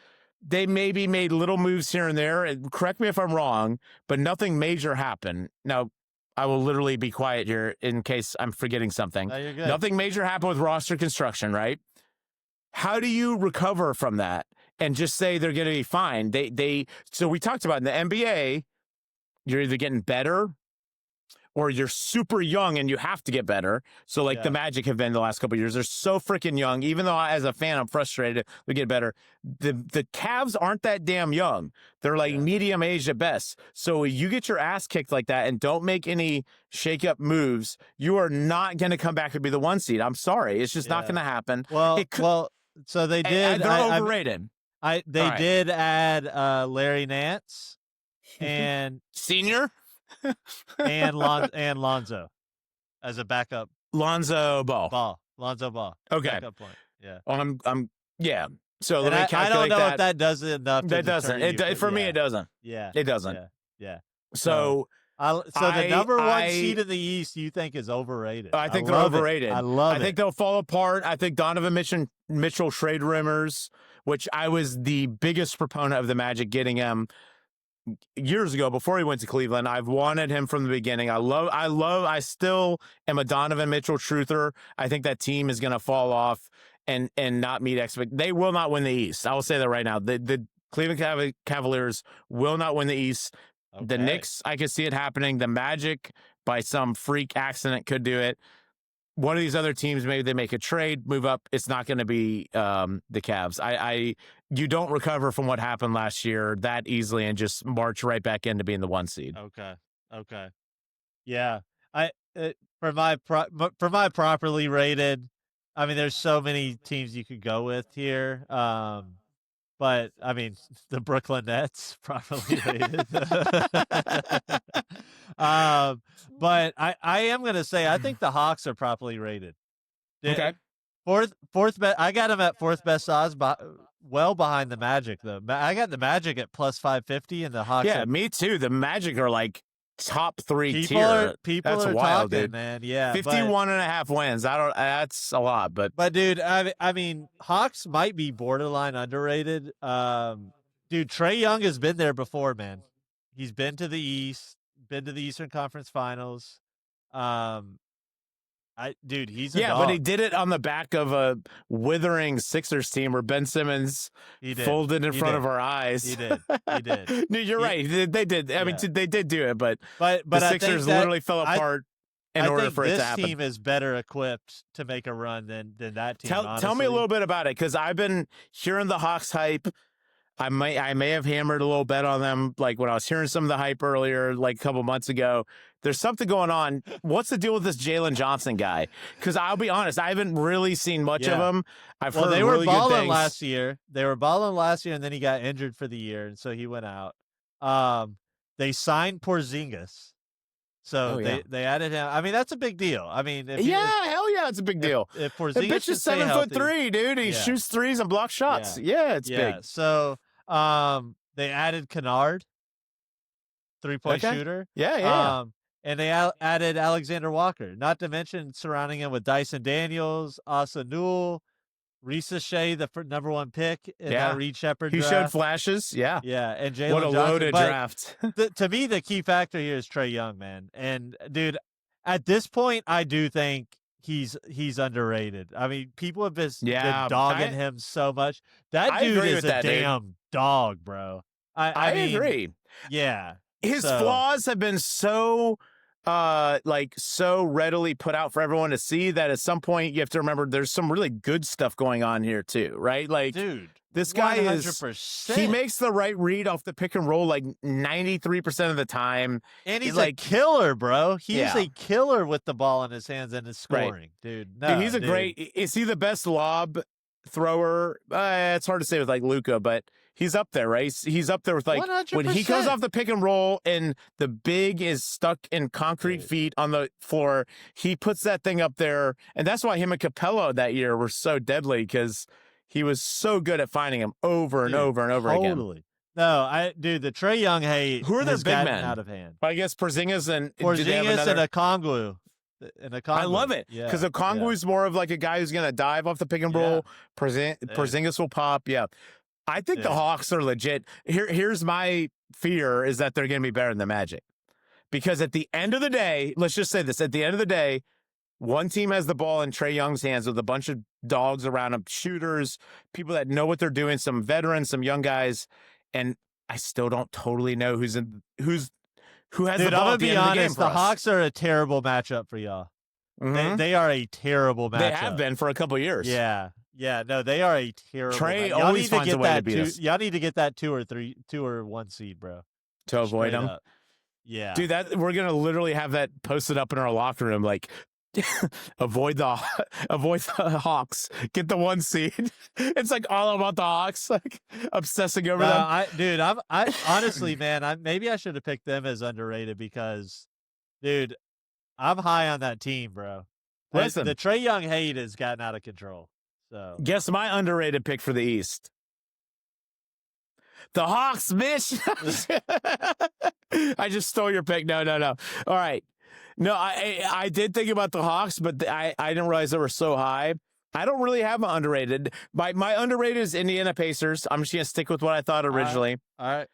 They maybe made little moves here and there. And correct me if I'm wrong, but nothing major happened. Now, I will literally be quiet here in case I'm forgetting something. No, you're good. Nothing major happened with roster construction, right? How do you recover from that and just say they're going to be fine? So we talked about in the NBA, you're either getting better or you're super young and you have to get better. So like the Magic have been the last couple of years. They're so freaking young. Even though as a fan, I'm frustrated, they get better. The Cavs aren't that damn young. They're like medium age at best. So you get your ass kicked like that and don't make any shake up moves, you are not going to come back to be the 1 seed. I'm sorry. It's just not going to happen. Well, so they did. They're overrated. They did add Larry Nance and Senior and Lonzo as a backup. Lonzo Ball. Lonzo Ball. Okay. Backup point. Yeah. Well, yeah. So let me calculate I don't know if that does enough. That doesn't. For me, it doesn't. Yeah. It doesn't. Yeah. So the number 1 seed in the East, you think is overrated? I think they're overrated. I love it. I think they'll fall apart. I think Donovan Mitchell trade rumors, which I was the biggest proponent of the Magic getting him years ago before he went to Cleveland. I've wanted him from the beginning. I still am a Donovan Mitchell truther. I think that team is going to fall off and not meet expectations. They will not win the East. I will say that right now. The Cleveland Cavaliers will not win the East. Okay. The Knicks, I could see it happening. The Magic, by some freak accident, could do it. One of these other teams, maybe they make a trade, move up. It's not going to be the Cavs. You don't recover from what happened last year that easily and just march right back into being the 1 seed. Okay. Yeah. For my properly rated, I mean, there's so many teams you could go with here. But I mean, the Brooklyn Nets properly rated. But I am going to say I think the Hawks are properly rated. Okay. Fourth best. I got them at fourth best odds, well behind the Magic though. I got the Magic at plus 550 and the Hawks. Yeah, me too. The Magic are like top 3 tier. People that's are wild, talking, dude. Man. Yeah, 51.5 wins. That's a lot, but dude, I mean, Hawks might be borderline underrated. Dude, Trae Young has been there before, man. He's been to the East, been to the Eastern Conference Finals. He's a dog. But he did it on the back of a withering Sixers team where Ben Simmons folded in front of our eyes. He did. No, you're right. They did. I mean, they did do it, but the Sixers literally fell apart in order for it to happen. This team is better equipped to make a run than that team. Tell me a little bit about it, because I've been hearing the Hawks hype. I may have hammered a little bit on them, like when I was hearing some of the hype earlier, like a couple months ago. There's something going on. What's the deal with this Jalen Johnson guy? Because I'll be honest, I haven't really seen much of him. I've heard they were really balling good things. last year. They were balling last year, and then he got injured for the year, and so he went out. They signed Porzingis. So they added him. I mean, that's a big deal. I mean, hell yeah, it's a big deal. If Porzingis the bitch is 7'3", dude. He shoots threes and blocks shots. Yeah, it's big. So they added Kennard, 3-point shooter. Yeah. And they added Alexander Walker. Not to mention surrounding him with Dyson Daniels, Asa Newell, Risa Shea, the number 1 pick in that Reed Shepherd draft. He showed flashes. Yeah. And Jalen What a Johnson. loaded draft. To me, the key factor here is Trae Young, man. And dude, at this point, I do think he's underrated. I mean, people have been dogging him so much. That dude is a damn dog, bro. I mean, agree. Yeah. His flaws have been so so readily put out for everyone to see that at some point you have to remember there's some really good stuff going on here too, right? Like, dude, this guy 100%. He makes the right read off the pick and roll like 93% of the time. And he's like a killer, bro. He's a killer with the ball in his hands and his scoring, dude. No, he's great. Is he the best lob thrower? It's hard to say with like Luka, but he's up there, right? He's up there with like 100%. When he goes off the pick and roll and the big is stuck in concrete feet on the floor, he puts that thing up there. And that's why him and Capello that year were so deadly, because he was so good at finding him over and over and over again. Totally. No, the Trae Young hate. Who are their big men? Out of hand. I guguess Porzingis and Okongwu. I love it because Okongwu's more of like a guy who's going to dive off the pick and roll. Porzingis will pop. Yeah. I think the Hawks are legit. Here's my fear is that they're going to be better than the Magic. Because at the end of the day, let's just say this, at the end of the day, One team has the ball in Trae Young's hands with a bunch of dogs around him, shooters, people that know what they're doing, some veterans, some young guys, and I still don't totally know who has Dude, the ball I'm gonna at the be end of the game honest. for The us. Hawks are a terrible matchup for y'all. They are a terrible matchup. They have been for a couple of years. Yeah. No, they are a terrible. Trae always finds a way to beat us. Y'all need to get that 2 or 1 seed, bro, to avoid them. Up. Yeah, dude, that we're gonna literally have that posted up in our locker room, like avoid the Hawks, get the 1 seed. It's like all about the Hawks, like obsessing over them. I honestly, man, maybe I should have picked them as underrated because, dude, I'm high on that team, bro. Listen, the Trae Young hate has gotten out of control. So guess my underrated pick for the East. The Hawks, bitch. I just stole your pick. No. All right. No, I did think about the Hawks, but I didn't realize they were so high. I don't really have an underrated. My underrated is Indiana Pacers. I'm just going to stick with what I thought originally. All right.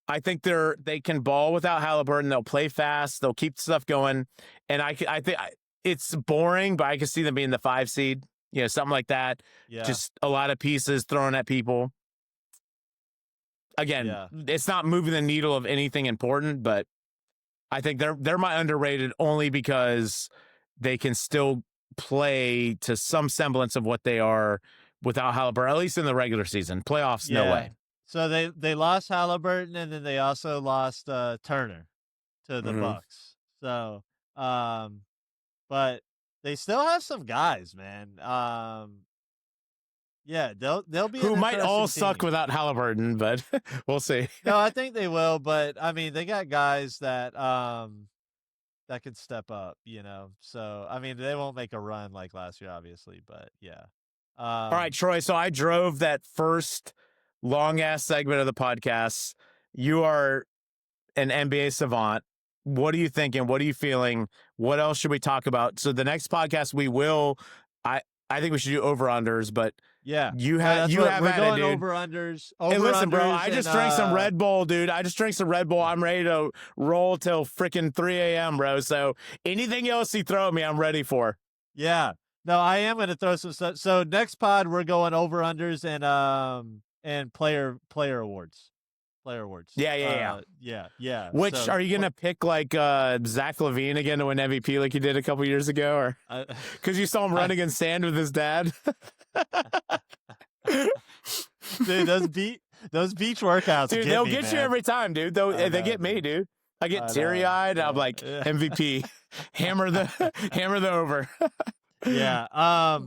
I think they can ball without Halliburton. They'll play fast. They'll keep stuff going. And I think it's boring, but I can see them being the 5 seed. Something like that. Yeah. Just a lot of pieces thrown at people. Again, It's not moving the needle of anything important, but I think they're my underrated only because they can still play to some semblance of what they are without Halliburton, at least in the regular season. Playoffs, no way. So they lost Halliburton, and then they also lost Turner to the Bucks. So, but they still have some guys, man. Yeah, they'll be who might all team. Suck without Halliburton, but we'll see. No, I think they will, but I mean, they got guys that that could step up, So I mean, they won't make a run like last year, obviously, but yeah. All right, Troy. So I drove that first long ass segment of the podcast. You are an NBA savant. What are you thinking? What are you feeling? What else should we talk about? So the next podcast we will. I think we should do over-unders, but yeah, we're going over-unders. Hey, listen, bro, I just drank some Red Bull, dude. I just drank some Red Bull. I'm ready to roll till freaking 3 a.m., bro. So anything else you throw at me, I'm ready for. Yeah. No, I am going to throw some stuff. So next pod, we're going over-unders and player awards. Player awards. Yeah. Which so, are you gonna pick like Zach LaVine again to win MVP like you did a couple years ago, or because you saw him run against sand with his dad? Dude, those beach workouts, dude, they'll get you every time, dude. They get me, dude. I get teary eyed. I'm like MVP, hammer the over. Yeah.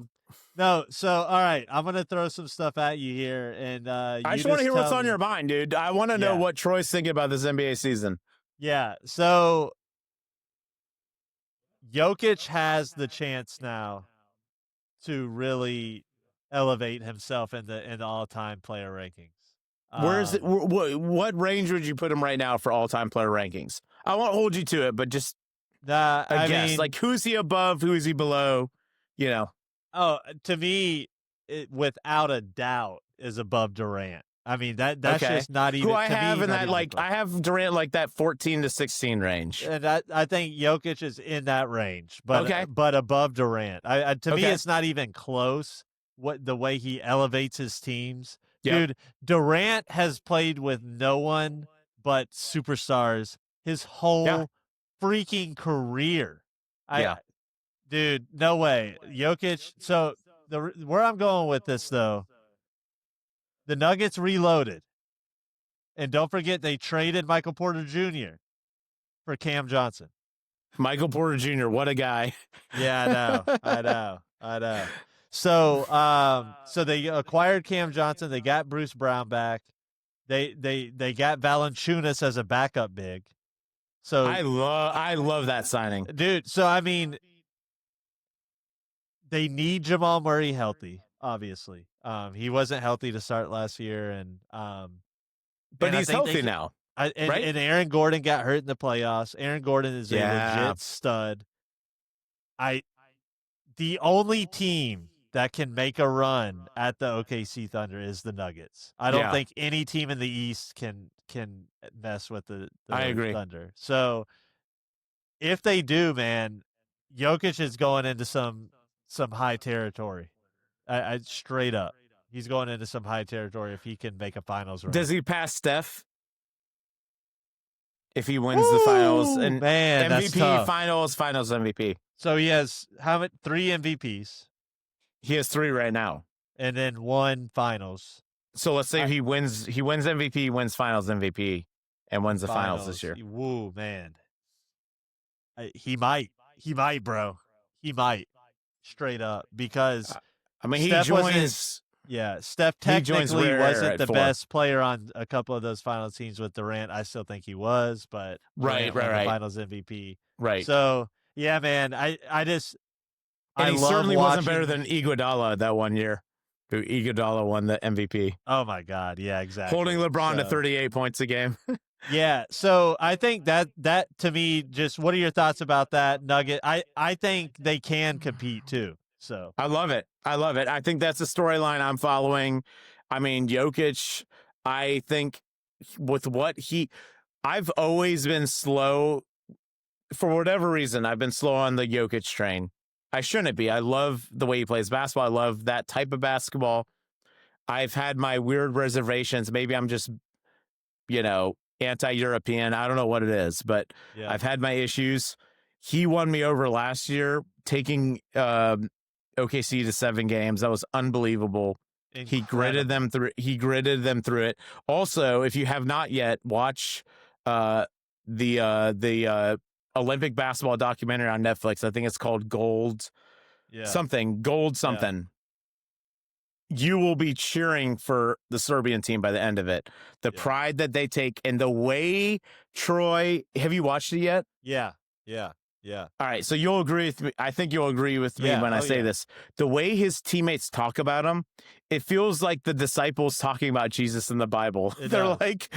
No, so all right, I'm gonna throw some stuff at you here, and I just want to hear what's on your mind, dude. I want to know what Troy's thinking about this NBA season. Yeah, so Jokic has the chance now to really elevate himself in the all-time player rankings. Where is it? What range would you put him right now for all-time player rankings? I won't hold you to it, but just I guess like who's he above, who is he below? Oh, to me, without a doubt, is above Durant. I mean that's just not even. Who I have in that I have Durant like that 14 to 16 range, and I think Jokic is in that range, but above Durant. To me, it's not even close. What the way he elevates his teams, dude. Durant has played with no one but superstars his whole freaking career. Dude, no way. Jokic. So where I'm going with this, though, the Nuggets reloaded. And don't forget, they traded Michael Porter Jr. for Cam Johnson. Michael Porter Jr., what a guy. Yeah, I know. So they acquired Cam Johnson. They got Bruce Brown back. They got Valanciunas as a backup big. So I love that signing. Dude, so I mean, they need Jamal Murray healthy, obviously. He wasn't healthy to start last year, but he's healthy now. Right? And Aaron Gordon got hurt in the playoffs. Aaron Gordon is a legit stud. The only team that can make a run at the OKC Thunder is the Nuggets. I don't think any team in the East can mess with the I agree. Thunder. So if they do, man, Jokic is going into some high territory. I straight up, he's going into some high territory if he can make a finals run. Does he pass Steph if he wins the finals and man, MVP, finals MVP? So he has 3 MVPs. He has 3 right now, and then 1 finals. So let's say he wins MVP, wins finals MVP, and wins the finals this year. Woo, man. He might, bro. He might, straight up, because I mean, Steph he joins. Steph technically wasn't the 4. best player on a couple of those finals teams with Durant. I still think he was, but right. Finals MVP. Right. So yeah, man. I he certainly wasn't better than Iguodala that one year. Iguodala won the MVP. Oh my God, yeah, exactly. Holding LeBron to 38 points a game. Yeah, so I think that to me, just what are your thoughts about that nugget? I think they can compete too. So I love it. I think that's a storyline I'm following. I mean, Jokic, I think with what I've always been slow for whatever reason. I've been slow on the Jokic train. I shouldn't be. I love the way he plays basketball. I love that type of basketball. I've had my weird reservations. Maybe I'm just, anti-European. I don't know what it is, but I've had my issues. He won me over last year, taking OKC to 7 games. That was unbelievable. Incredible. He gritted them through it. Also, if you have not yet, watch the Olympic basketball documentary on Netflix. I think it's called Gold something. You will be cheering for the Serbian team by the end of it. The pride that they take and the way Troy, have you watched it yet? Yeah. All right. So you'll agree with me. I think you'll agree with me when I say this. The way his teammates talk about him, it feels like the disciples talking about Jesus in the Bible. They're like,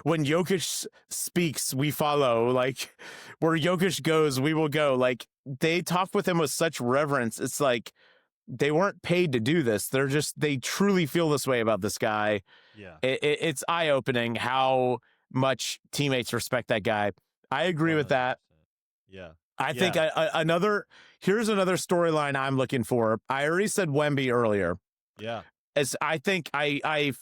when Jokic speaks, we follow. Like, where Jokic goes, we will go. Like, they talk with him with such reverence. It's like they weren't paid to do this. They truly feel this way about this guy. Yeah. It's eye-opening how much teammates respect that guy. I agree with that. Yeah. I think here's another storyline I'm looking for. I already said Wemby earlier. Yeah. I think I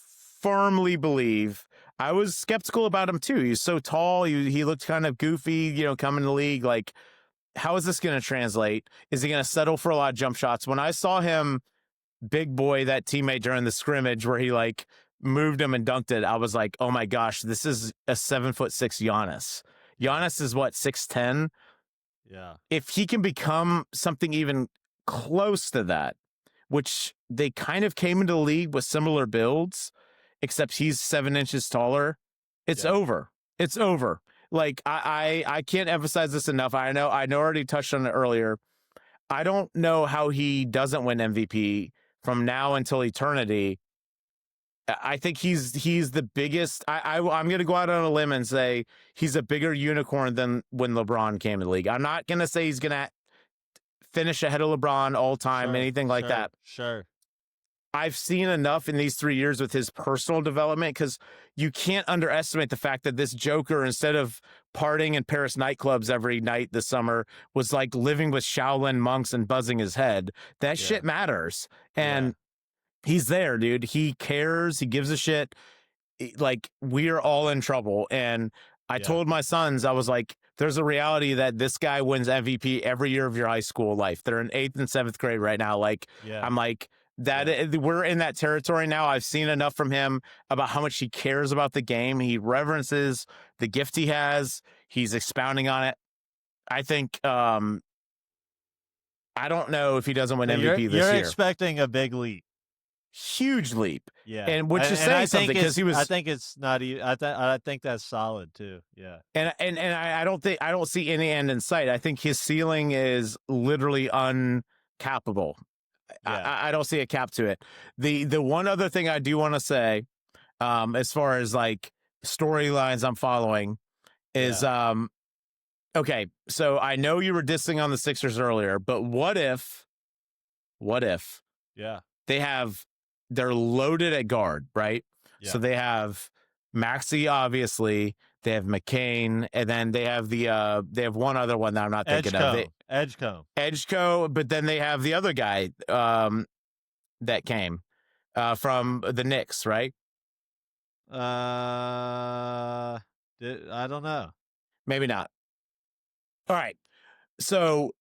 firmly believe, I was skeptical about him too. He's so tall. He looked kind of goofy, coming to the league. Like, how is this going to translate? Is he going to settle for a lot of jump shots? When I saw him big boy that teammate during the scrimmage where he like moved him and dunked it, I was like, oh my gosh, this is a 7'6" Giannis. Giannis is what, 6'10"? Yeah. If he can become something even close to that, which they kind of came into the league with similar builds, except he's 7 inches taller, it's over. It's over. Like, I can't emphasize this enough. I know I already touched on it earlier. I don't know how he doesn't win MVP from now until eternity. I think he's the biggest. I'm going to go out on a limb and say he's a bigger unicorn than when LeBron came to the league. I'm not going to say he's going to finish ahead of LeBron all time, anything like that. Sure. I've seen enough in these 3 years with his personal development, because you can't underestimate the fact that this Joker, instead of partying in Paris nightclubs every night this summer, was like living with Shaolin monks and buzzing his head. That shit matters. And he's there, dude. He cares. He gives a shit. Like, we're all in trouble. And I told my sons, I was like, there's a reality that this guy wins MVP every year of your high school life. They're in 8th and 7th grade right now. Like, I'm like, we're in that territory now. I've seen enough from him about how much he cares about the game. He reverences the gift he has. He's expounding on it. I think, I don't know if he doesn't win MVP this year. You're expecting a big leap. Huge leap. Yeah. And which is saying something, because he was. I think it's not even. I think that's solid too. Yeah. And I don't see any end in sight. I think his ceiling is literally uncappable. Yeah. I don't see a cap to it. The one other thing I do want to say, as far as like storylines I'm following, is okay. So I know you were dissing on the Sixers earlier, but what if they're loaded at guard, right? Yeah. So they have Maxey, obviously. They have McCain, and then they have they have one other one that I'm not thinking of. Edgecombe, but then they have the other guy that came from the Knicks, right? I don't know. Maybe not. All right. So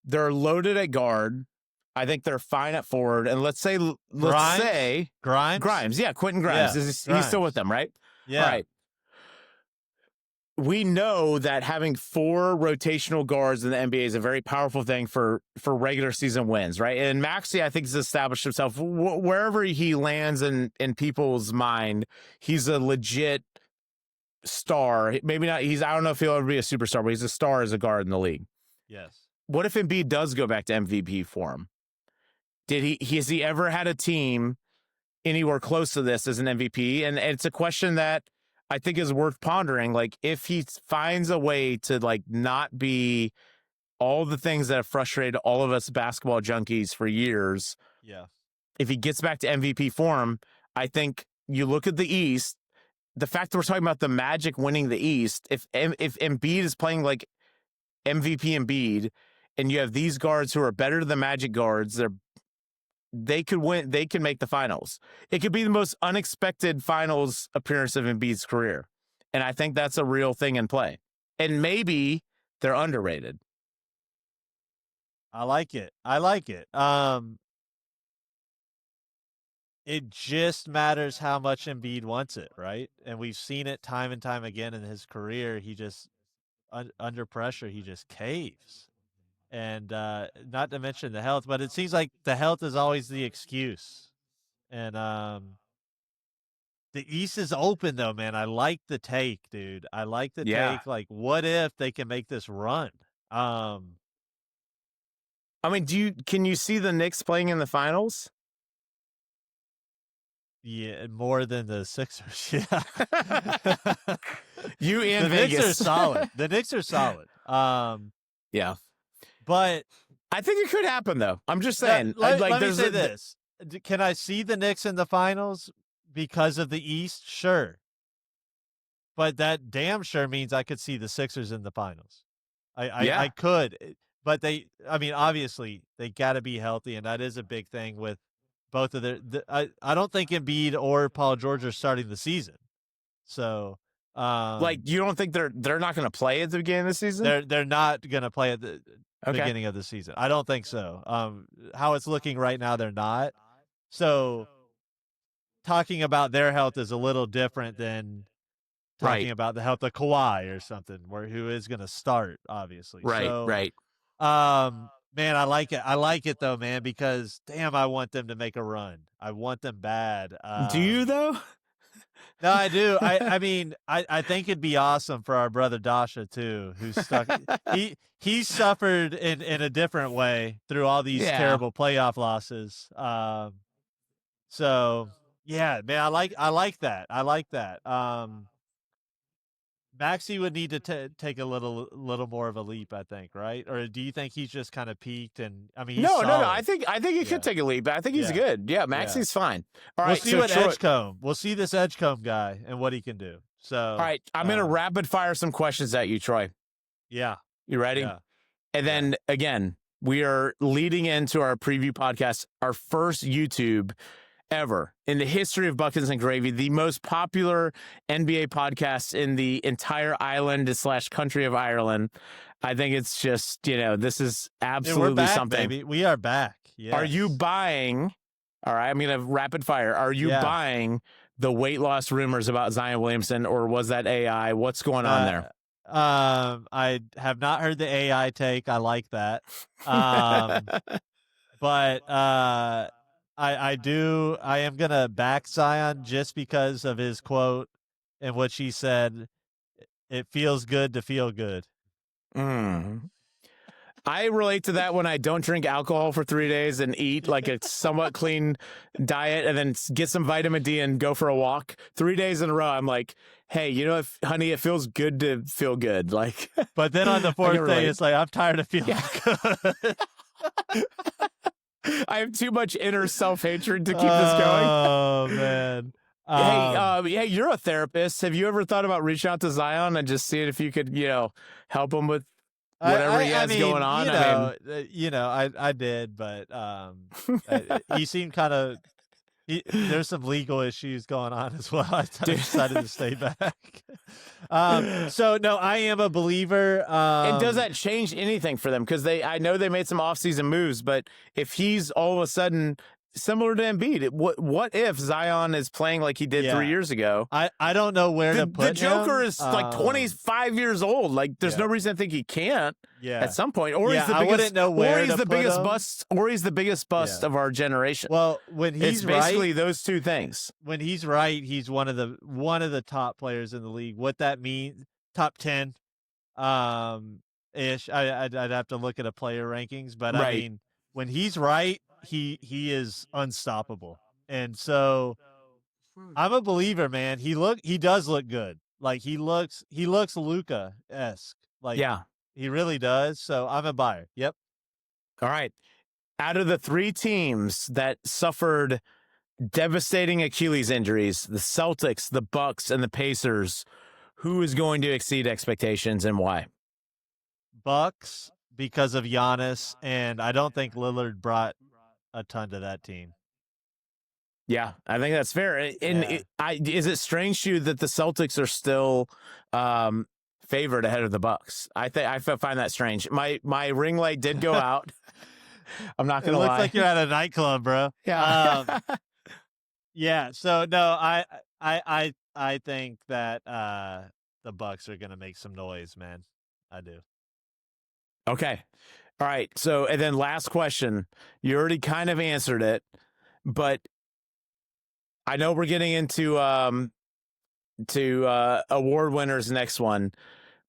they're loaded at guard. I think they're fine at forward. And let's say Grimes. Yeah, Quentin Grimes. Yeah, He's still with them, right? Yeah. All right. We know that having 4 rotational guards in the NBA is a very powerful thing for regular season wins, right? And Maxey, I think, has established himself wherever he lands in people's mind. He's a legit star. Maybe not. I don't know if he'll ever be a superstar, but he's a star as a guard in the league. Yes. What if Embiid does go back to MVP form? Has he ever had a team anywhere close to this as an MVP? And it's a question that I think is worth pondering. Like, if he finds a way to like not be all the things that have frustrated all of us basketball junkies for years. Yeah. If he gets back to MVP form, I think you look at the East, the fact that we're talking about the Magic winning the East, if Embiid is playing like MVP Embiid, and you have these guards who are better than the Magic guards, they could win. They can make the finals. It could be the most unexpected finals appearance of Embiid's career. And I think that's a real thing in play. And maybe they're underrated. I like it. It just matters how much Embiid wants it, right? And we've seen it time and time again in his career. He just, under pressure, he just caves. And not to mention the health, but it seems like the health is always the excuse. And the East is open, though, man. I like the take, dude. I like the take. Like, what if they can make this run? I mean, can you see the Knicks playing in the finals? Yeah, more than the Sixers. Yeah. You and the Vegas. Knicks are solid. The Knicks are solid. Yeah. But I think it could happen, though. I'm just saying. Let me say this. Can I see the Knicks in the finals because of the East? Sure. But that damn sure means I could see the Sixers in the finals. I could. But obviously, they got to be healthy, and that is a big thing with both of I don't think Embiid or Paul George are starting the season. So, you don't think they're not going to play at the beginning of the season? They're not going to play at the beginning of the season. I don't think so. How it's looking right now, they're not. So, talking about their health is a little different than talking about the health of Kawhi or something, who is going to start, obviously. Right, so, right. Man, I like it. I like it though, man, because damn, I want them to make a run. I want them bad. Do you though? No, I do. I mean, I think it'd be awesome for our brother Dasha too, who's stuck. he suffered in a different way through all these terrible playoff losses. So yeah, man, I like that. I like that. Maxey would need to take a little more of a leap, I think, right? Or do you think he's just kind of peaked? And I mean, he's solid. No. I think he could take a leap. I think he's good. Yeah, Maxey's fine. All right, we'll see Edgecombe. We'll see this Edgecombe guy and what he can do. So, all right, I'm gonna rapid fire some questions at you, Troy. Yeah, you ready? Yeah. And then again, we are leading into our preview podcast, our first YouTube ever in the history of Buckets and Gravy, the most popular NBA podcast in the entire island / country of Ireland. I think it's just, this is absolutely we're back, something. Baby. We are back. Yes. Are you buying? All right, I'm going to rapid fire. Are you buying the weight loss rumors about Zion Williamson, or was that AI? What's going on there? I have not heard the AI take. I like that. But I do. I am going to back Zion just because of his quote in which he said, "It feels good to feel good." I relate to that when I don't drink alcohol for 3 days and eat like a somewhat clean diet and then get some vitamin D and go for a walk 3 days in a row. I'm like, hey, honey, it feels good to feel good. Like, but then on the fourth day, it's like, I'm tired of feeling good. I have too much inner self-hatred to keep this going. Oh, man. Hey, you're a therapist. Have you ever thought about reaching out to Zion and just seeing if you could, help him with whatever he has going on? I did, but he seemed kind of. There's some legal issues going on as well. I decided to stay back. So no, I am a believer. And does that change anything for them? Because I know they made some offseason moves, but if he's all of a sudden similar to Embiid, what if Zion is playing like he did 3 years ago? I don't know where to put the Joker him. is like 25 years old. Like there's no reason to think he can't. Yeah. At some point, or he's the biggest, I wouldn't know where or he's to the put biggest him. bust, or he's the biggest bust of our generation. Well, when he's it's basically right, those two things. When he's right, he's one of the top players in the league. What that means, top 10, ish. I'd have to look at a player rankings, but I mean, when he's right, he is unstoppable. And so I'm a believer, man. He does look good. Like he looks Luka-esque. Like he really does. So I'm a buyer. Yep. All right. Out of the three teams that suffered devastating Achilles injuries, the Celtics, the Bucks, and the Pacers, who is going to exceed expectations and why? Bucks, because of Giannis, and I don't think Lillard brought a ton to that team. Yeah, I think that's fair. And is it strange to you that the Celtics are still favored ahead of the Bucks? I find that strange. My ring light did go out. I'm not gonna lie. It looks like you're at a nightclub, bro. Yeah. Yeah. So no, I think that the Bucks are gonna make some noise, man. I do. Okay. All right. So, and then last question. You already kind of answered it, but I know we're getting into award winners next one.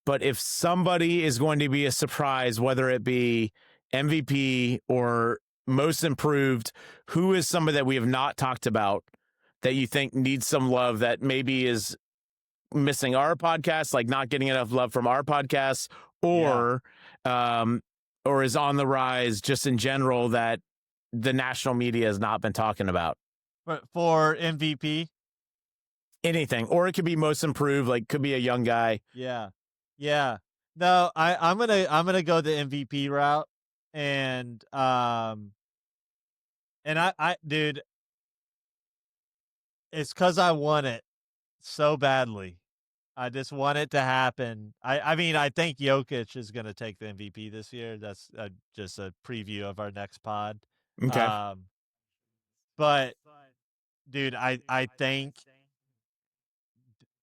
But if somebody is going to be a surprise, whether it be MVP or most improved, who is somebody that we have not talked about that you think needs some love, that maybe is missing our podcast, like not getting enough love from our podcast, or is on the rise just in general that the national media has not been talking about? For MVP? Anything. Or it could be most improved, like could be a young guy. Yeah. Yeah. No, I'm gonna go the MVP route. And I dude, it's because I want it so badly. I just want it to happen. I mean, I think Jokic is going to take the MVP this year. That's just a preview of our next pod. Okay. But dude, I think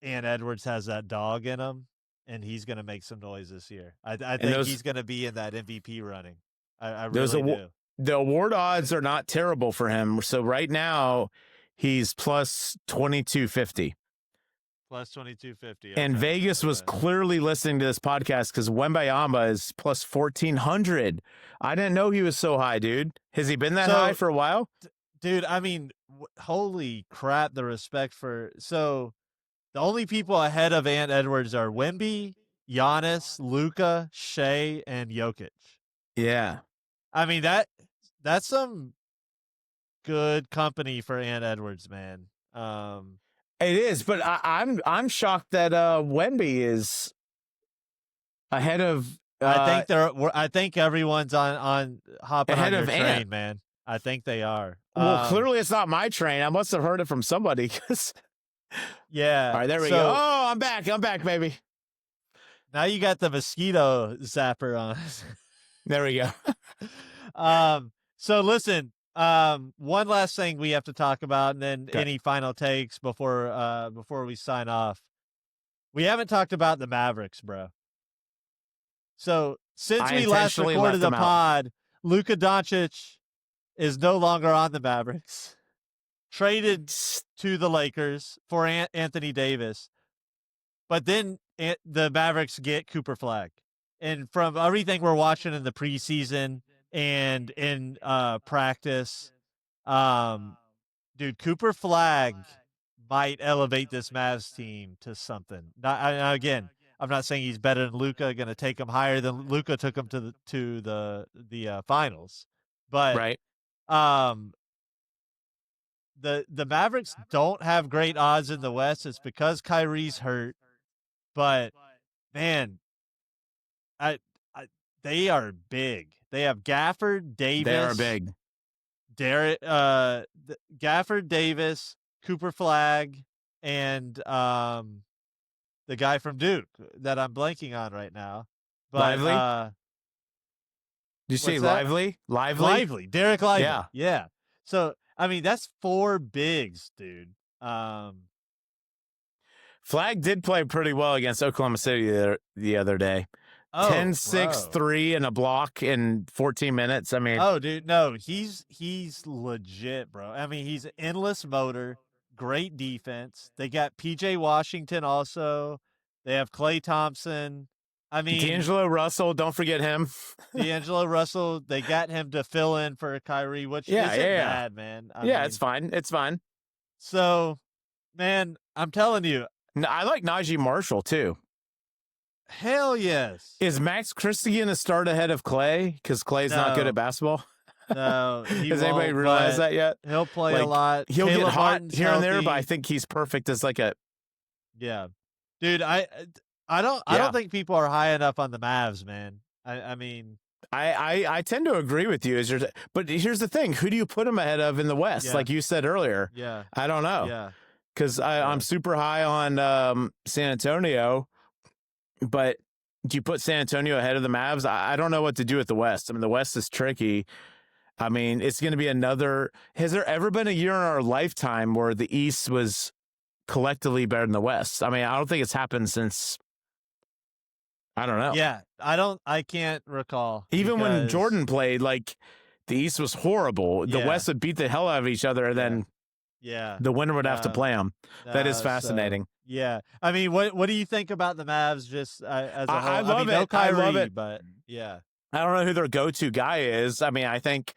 Ant Edwards has that dog in him, and he's going to make some noise this year. I think he's going to be in that MVP running. I really do. The award odds are not terrible for him. So right now, he's plus 2250. Plus 2250. And Vegas was clearly listening to this podcast because Wemby is plus 1400. I didn't know he was so high, dude. Has he been that high for a while? Dude, I mean, holy crap, the respect for... So the only people ahead of Ant Edwards are Wemby, Giannis, Luka, Shea, and Jokic. Yeah. I mean, that's some good company for Ant Edwards, man. It is, but I'm shocked that Wemby is ahead of. I think everyone's on hopping ahead on your of train, Ant. man. I think they are. Well, clearly it's not my train. I must have heard it from somebody. Yeah. All right, there we go. Oh, I'm back, baby. Now you got the mosquito zapper on. There we go. So listen. One last thing we have to talk about, and then any final takes before we sign off. We haven't talked about the Mavericks, bro. So since we last recorded the pod, Luka Doncic is no longer on the Mavericks. Traded to the Lakers for Anthony Davis. But then the Mavericks get Cooper Flagg. And from everything we're watching in the preseason and in practice, dude, Cooper Flagg might elevate this Mavs team to something. Again, I'm not saying he's better than Luka, going to take him higher than Luka took him to the finals. But the Mavericks don't have great odds in the West. It's because Kyrie's hurt, but man, I, I they are big. They have Gafford, Davis. They are big. Gafford, Davis, Cooper Flagg, and the guy from Duke that I'm blanking on right now. But Lively? Did you say Lively? Lively. Derek Lively. Yeah. So I mean, that's 4 bigs, dude. Flagg did play pretty well against Oklahoma City the other day. 10, 6, 3 and a block in 14 minutes. I mean, dude, no, he's legit, bro. I mean, he's endless motor, great defense. They got PJ Washington also. They have Klay Thompson. I mean, D'Angelo Russell, don't forget him. D'Angelo Russell, they got him to fill in for Kyrie, which isn't bad, man. I mean, it's fine. It's fine. So, man, I'm telling you. I like Najee Marshall, too. Hell yes. Is Max Christie going to start ahead of Klay? Because Clay's not good at basketball? No. Has anybody realized that yet? He'll play a lot. He'll Caleb get hot Martin's here and there, healthy. but I think he's perfect as like a... Yeah. Dude, I don't think people are high enough on the Mavs, man. I mean... I tend to agree with you. But here's the thing. Who do you put him ahead of in the West? Like you said earlier. Yeah. I don't know. Yeah. Because I'm super high on San Antonio, but do you put San Antonio ahead of the Mavs? I don't know what to do with the West. I mean, the West is tricky. I mean, it's going to be another. Has there ever been a year in our lifetime where the East was collectively better than the West? I mean, I don't think it's happened since. I don't know. Yeah, I can't recall. Even when Jordan played, like the East was horrible. The West would beat the hell out of each other, and then. Yeah, the winner would have to play them. That is fascinating. Yeah, I mean, what do you think about the Mavs? Just as a whole? I love it. No Kyrie, I love it. But yeah, I don't know who their go-to guy is. I mean, I think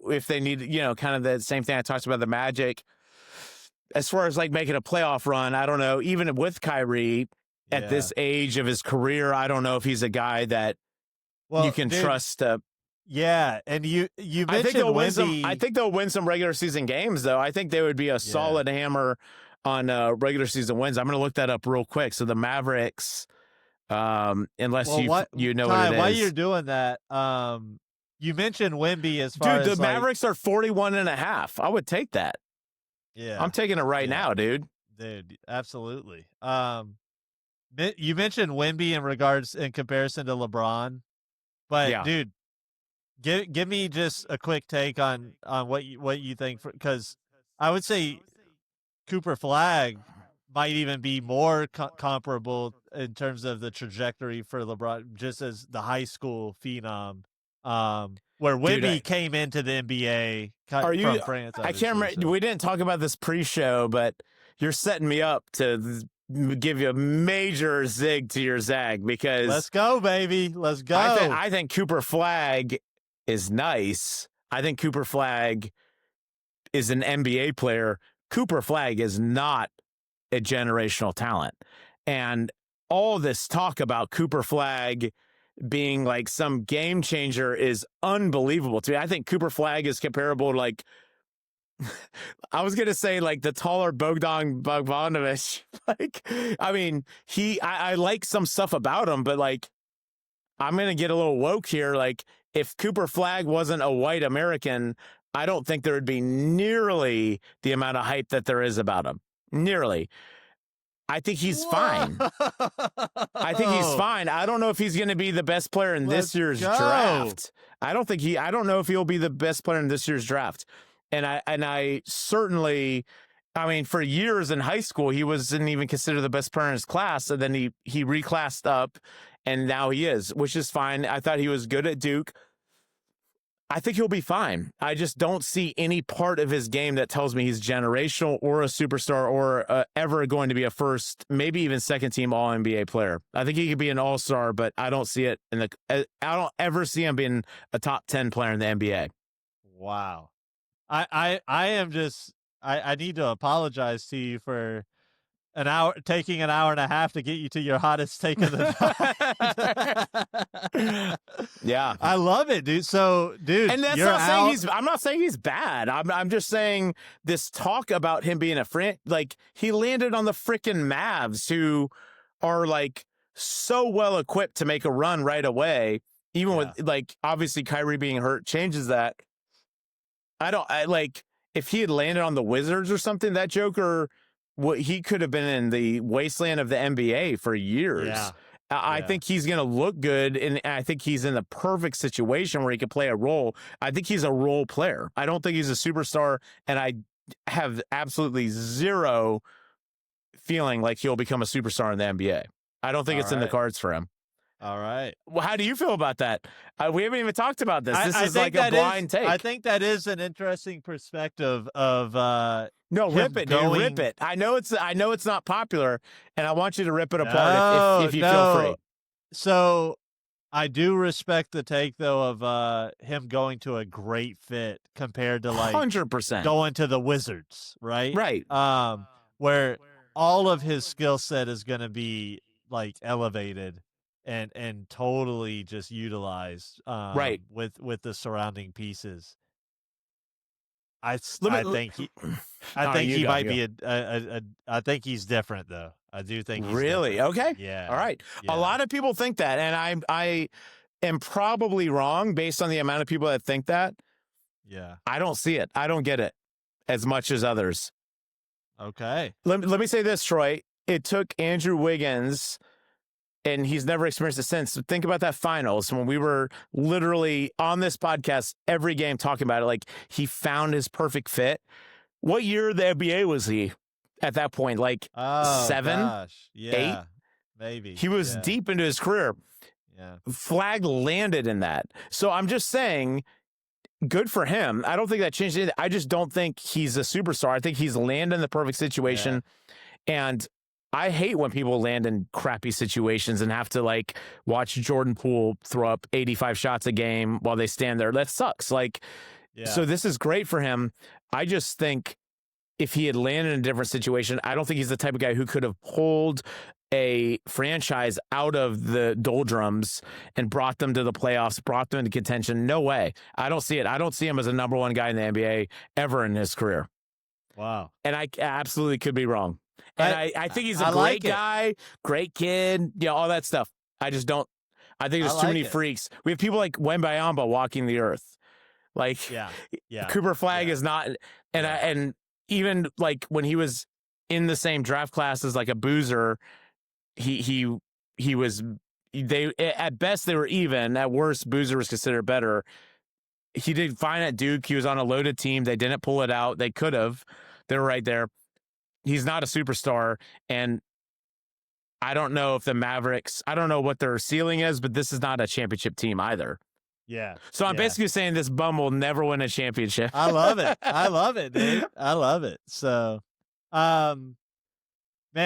if they need, kind of the same thing I talked about the Magic. As far as like making a playoff run, I don't know. Even with Kyrie at this age of his career, I don't know if he's a guy that you can trust. Yeah, and you mentioned I think they'll win Wemby. I think they'll win some regular season games, though. I think they would be a solid hammer on regular season wins. I'm going to look that up real quick. So the Mavericks, unless you know what it is. While you're doing that, you mentioned Wemby as far as the Mavericks are 41.5. I would take that. Yeah, I'm taking it right now, dude. Dude, absolutely. You mentioned Wemby in comparison to LeBron, but dude. Give me just a quick take on what you think, because I would say Cooper Flagg might even be more comparable in terms of the trajectory for LeBron, just as the high school phenom, where Wemby came into the NBA from France. I can't remember. We didn't talk about this pre-show, but you're setting me up to give you a major zig to your zag, because let's go, baby. Let's go. I think Cooper Flagg is nice. I think Cooper Flagg is an NBA player. Cooper Flagg is not a generational talent. And all this talk about Cooper Flagg being like some game changer is unbelievable to me. I think Cooper Flagg is comparable to like, I was going to say like the taller Bogdan Bogdanovic. Like, I mean, I like some stuff about him, but like, I'm going to get a little woke here. Like, if Cooper Flagg wasn't a white American, I don't think there would be nearly the amount of hype that there is about him. Nearly. I think he's fine. I think he's fine. I don't know if he's going to be the best player in this year's draft. I don't know if he'll be the best player in this year's draft. And I certainly, I mean, for years in high school, he wasn't even considered the best player in his class. And then he reclassed up. And now he is, which is fine. I thought he was good at Duke. I think he'll be fine. I just don't see any part of his game that tells me he's generational or a superstar or ever going to be a first, maybe even second team All-NBA player. I think he could be an all-star, but I don't see it I don't ever see him being a top 10 player in the NBA. Wow. I am just, I need to apologize to you for taking an hour and a half to get you to your hottest take of the night. Yeah. I love it, dude. So, dude, And that's you're not out. saying I'm not saying he's bad. I'm just saying this talk about him being a friend, like he landed on the freaking Mavs, who are like so well equipped to make a run right away. Even with like obviously Kyrie being hurt changes that. I like if he had landed on the Wizards or something, that Joker, he could have been in the wasteland of the NBA for years. Yeah. I think he's going to look good, and I think he's in the perfect situation where he could play a role. I think he's a role player. I don't think he's a superstar, and I have absolutely zero feeling like he'll become a superstar in the NBA. I don't think it's in the cards for him. All right. Well, how do you feel about that? We haven't even talked about this. This is like a blind take. I think that is an interesting perspective of no, rip it, dude. Rip it. I know it's not popular, and I want you to rip it apart if you feel free. So I do respect the take though of him going to a great fit compared to like 100% going to the Wizards, right? Right. Where all of his skill set is going to be like elevated and totally just utilized right with the surrounding pieces. I think he might be I think he's different though. I do think he's really different. Okay. Yeah. All right. Yeah. A lot of people think that, and I am probably wrong based on the amount of people that think that. Yeah. I don't see it. I don't get it as much as others. Okay. Let me say this, Troy. It took Andrew Wiggins, and he's never experienced it since. So think about that finals when we were literally on this podcast every game talking about it. Like he found his perfect fit. What year of the NBA was he at that point? Like 7, gosh. Yeah, 8? Maybe. He was deep into his career. Yeah. Flagg landed in that. So I'm just saying, good for him. I don't think that changed anything. I just don't think he's a superstar. I think he's landed in the perfect situation. Yeah. And I hate when people land in crappy situations and have to like watch Jordan Poole throw up 85 shots a game while they stand there. That sucks. Like, so this is great for him. I just think if he had landed in a different situation, I don't think he's the type of guy who could have pulled a franchise out of the doldrums and brought them to the playoffs, brought them into contention. No way. I don't see it. I don't see him as a number one guy in the NBA ever in his career. Wow. And I absolutely could be wrong. And I think he's a great guy, great kid, all that stuff. I just don't. I think there's too many freaks. We have people like Wemby walking the earth. Like, Cooper Flagg is not. And even like when he was in the same draft class as like a Boozer, he was. They at best they were even. At worst, Boozer was considered better. He did fine at Duke. He was on a loaded team. They didn't pull it out. They could have. They were right there. He's not a superstar, and I don't know if the Mavericks, I don't know what their ceiling is, but this is not a championship team either. Yeah. So I'm basically saying this bum will never win a championship. I love it. I love it, dude. I love it. So, man,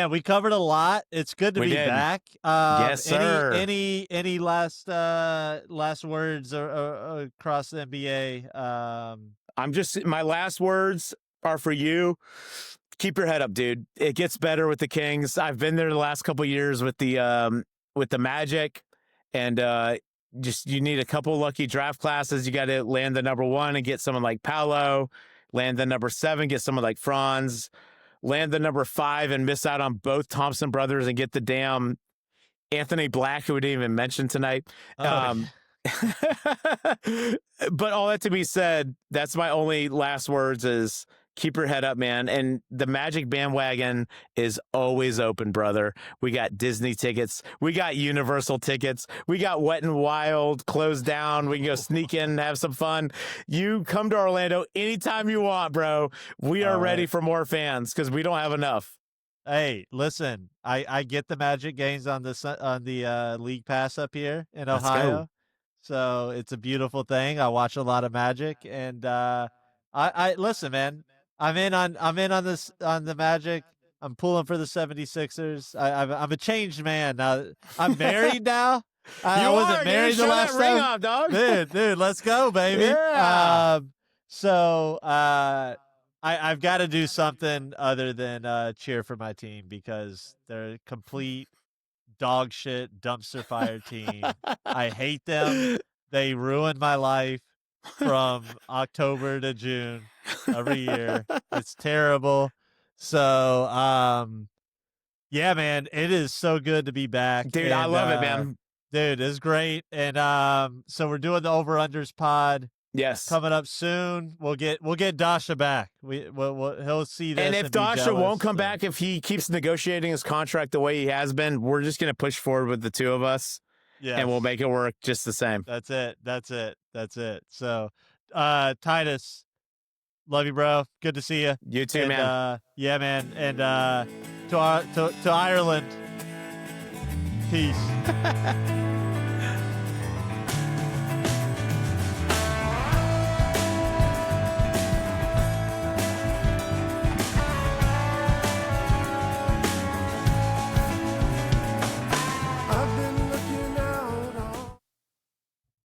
we covered a lot. It's good to be back. Yes, sir. Any last words across the NBA? My last words are for you. Keep your head up, dude. It gets better with the Kings. I've been there the last couple of years with the Magic, and you need a couple lucky draft classes. You got to land the number 1 and get someone like Paolo. Land the number 7, get someone like Franz. Land the number 5 and miss out on both Thompson brothers and get the damn Anthony Black, who we didn't even mention tonight. But all that to be said, that's my only last words is keep your head up, man. And the Magic bandwagon is always open, brother. We got Disney tickets. We got Universal tickets. We got Wet and Wild closed down. We can go sneak in and have some fun. You come to Orlando anytime you want, bro. We are ready for more fans because we don't have enough. Hey, listen, I get the Magic games on the League Pass up here in Ohio. So it's a beautiful thing. I watch a lot of Magic, and I listen, man. I'm in on the Magic. I'm pulling for the 76ers. I'm a changed man now. I'm married now. I wasn't married the last time. Ring off, dog. Dude, let's go, baby. Yeah. So I've got to do something other than cheer for my team because they're a complete dog shit dumpster fire team. I hate them. They ruined my life from October to June every year. It's terrible. So, yeah, man, it is so good to be back. Dude, I love it, man. Dude, it's great. And so we're doing the over-unders pod. Yes. Coming up soon. We'll get Dasha back. He'll see this. And if Dasha won't come back, if he keeps negotiating his contract the way he has been, we're just going to push forward with the two of us. Yeah. And we'll make it work just the same. That's it. So, Titus, love you, bro. Good to see you. You too, man. Yeah, man. And to Ireland, peace.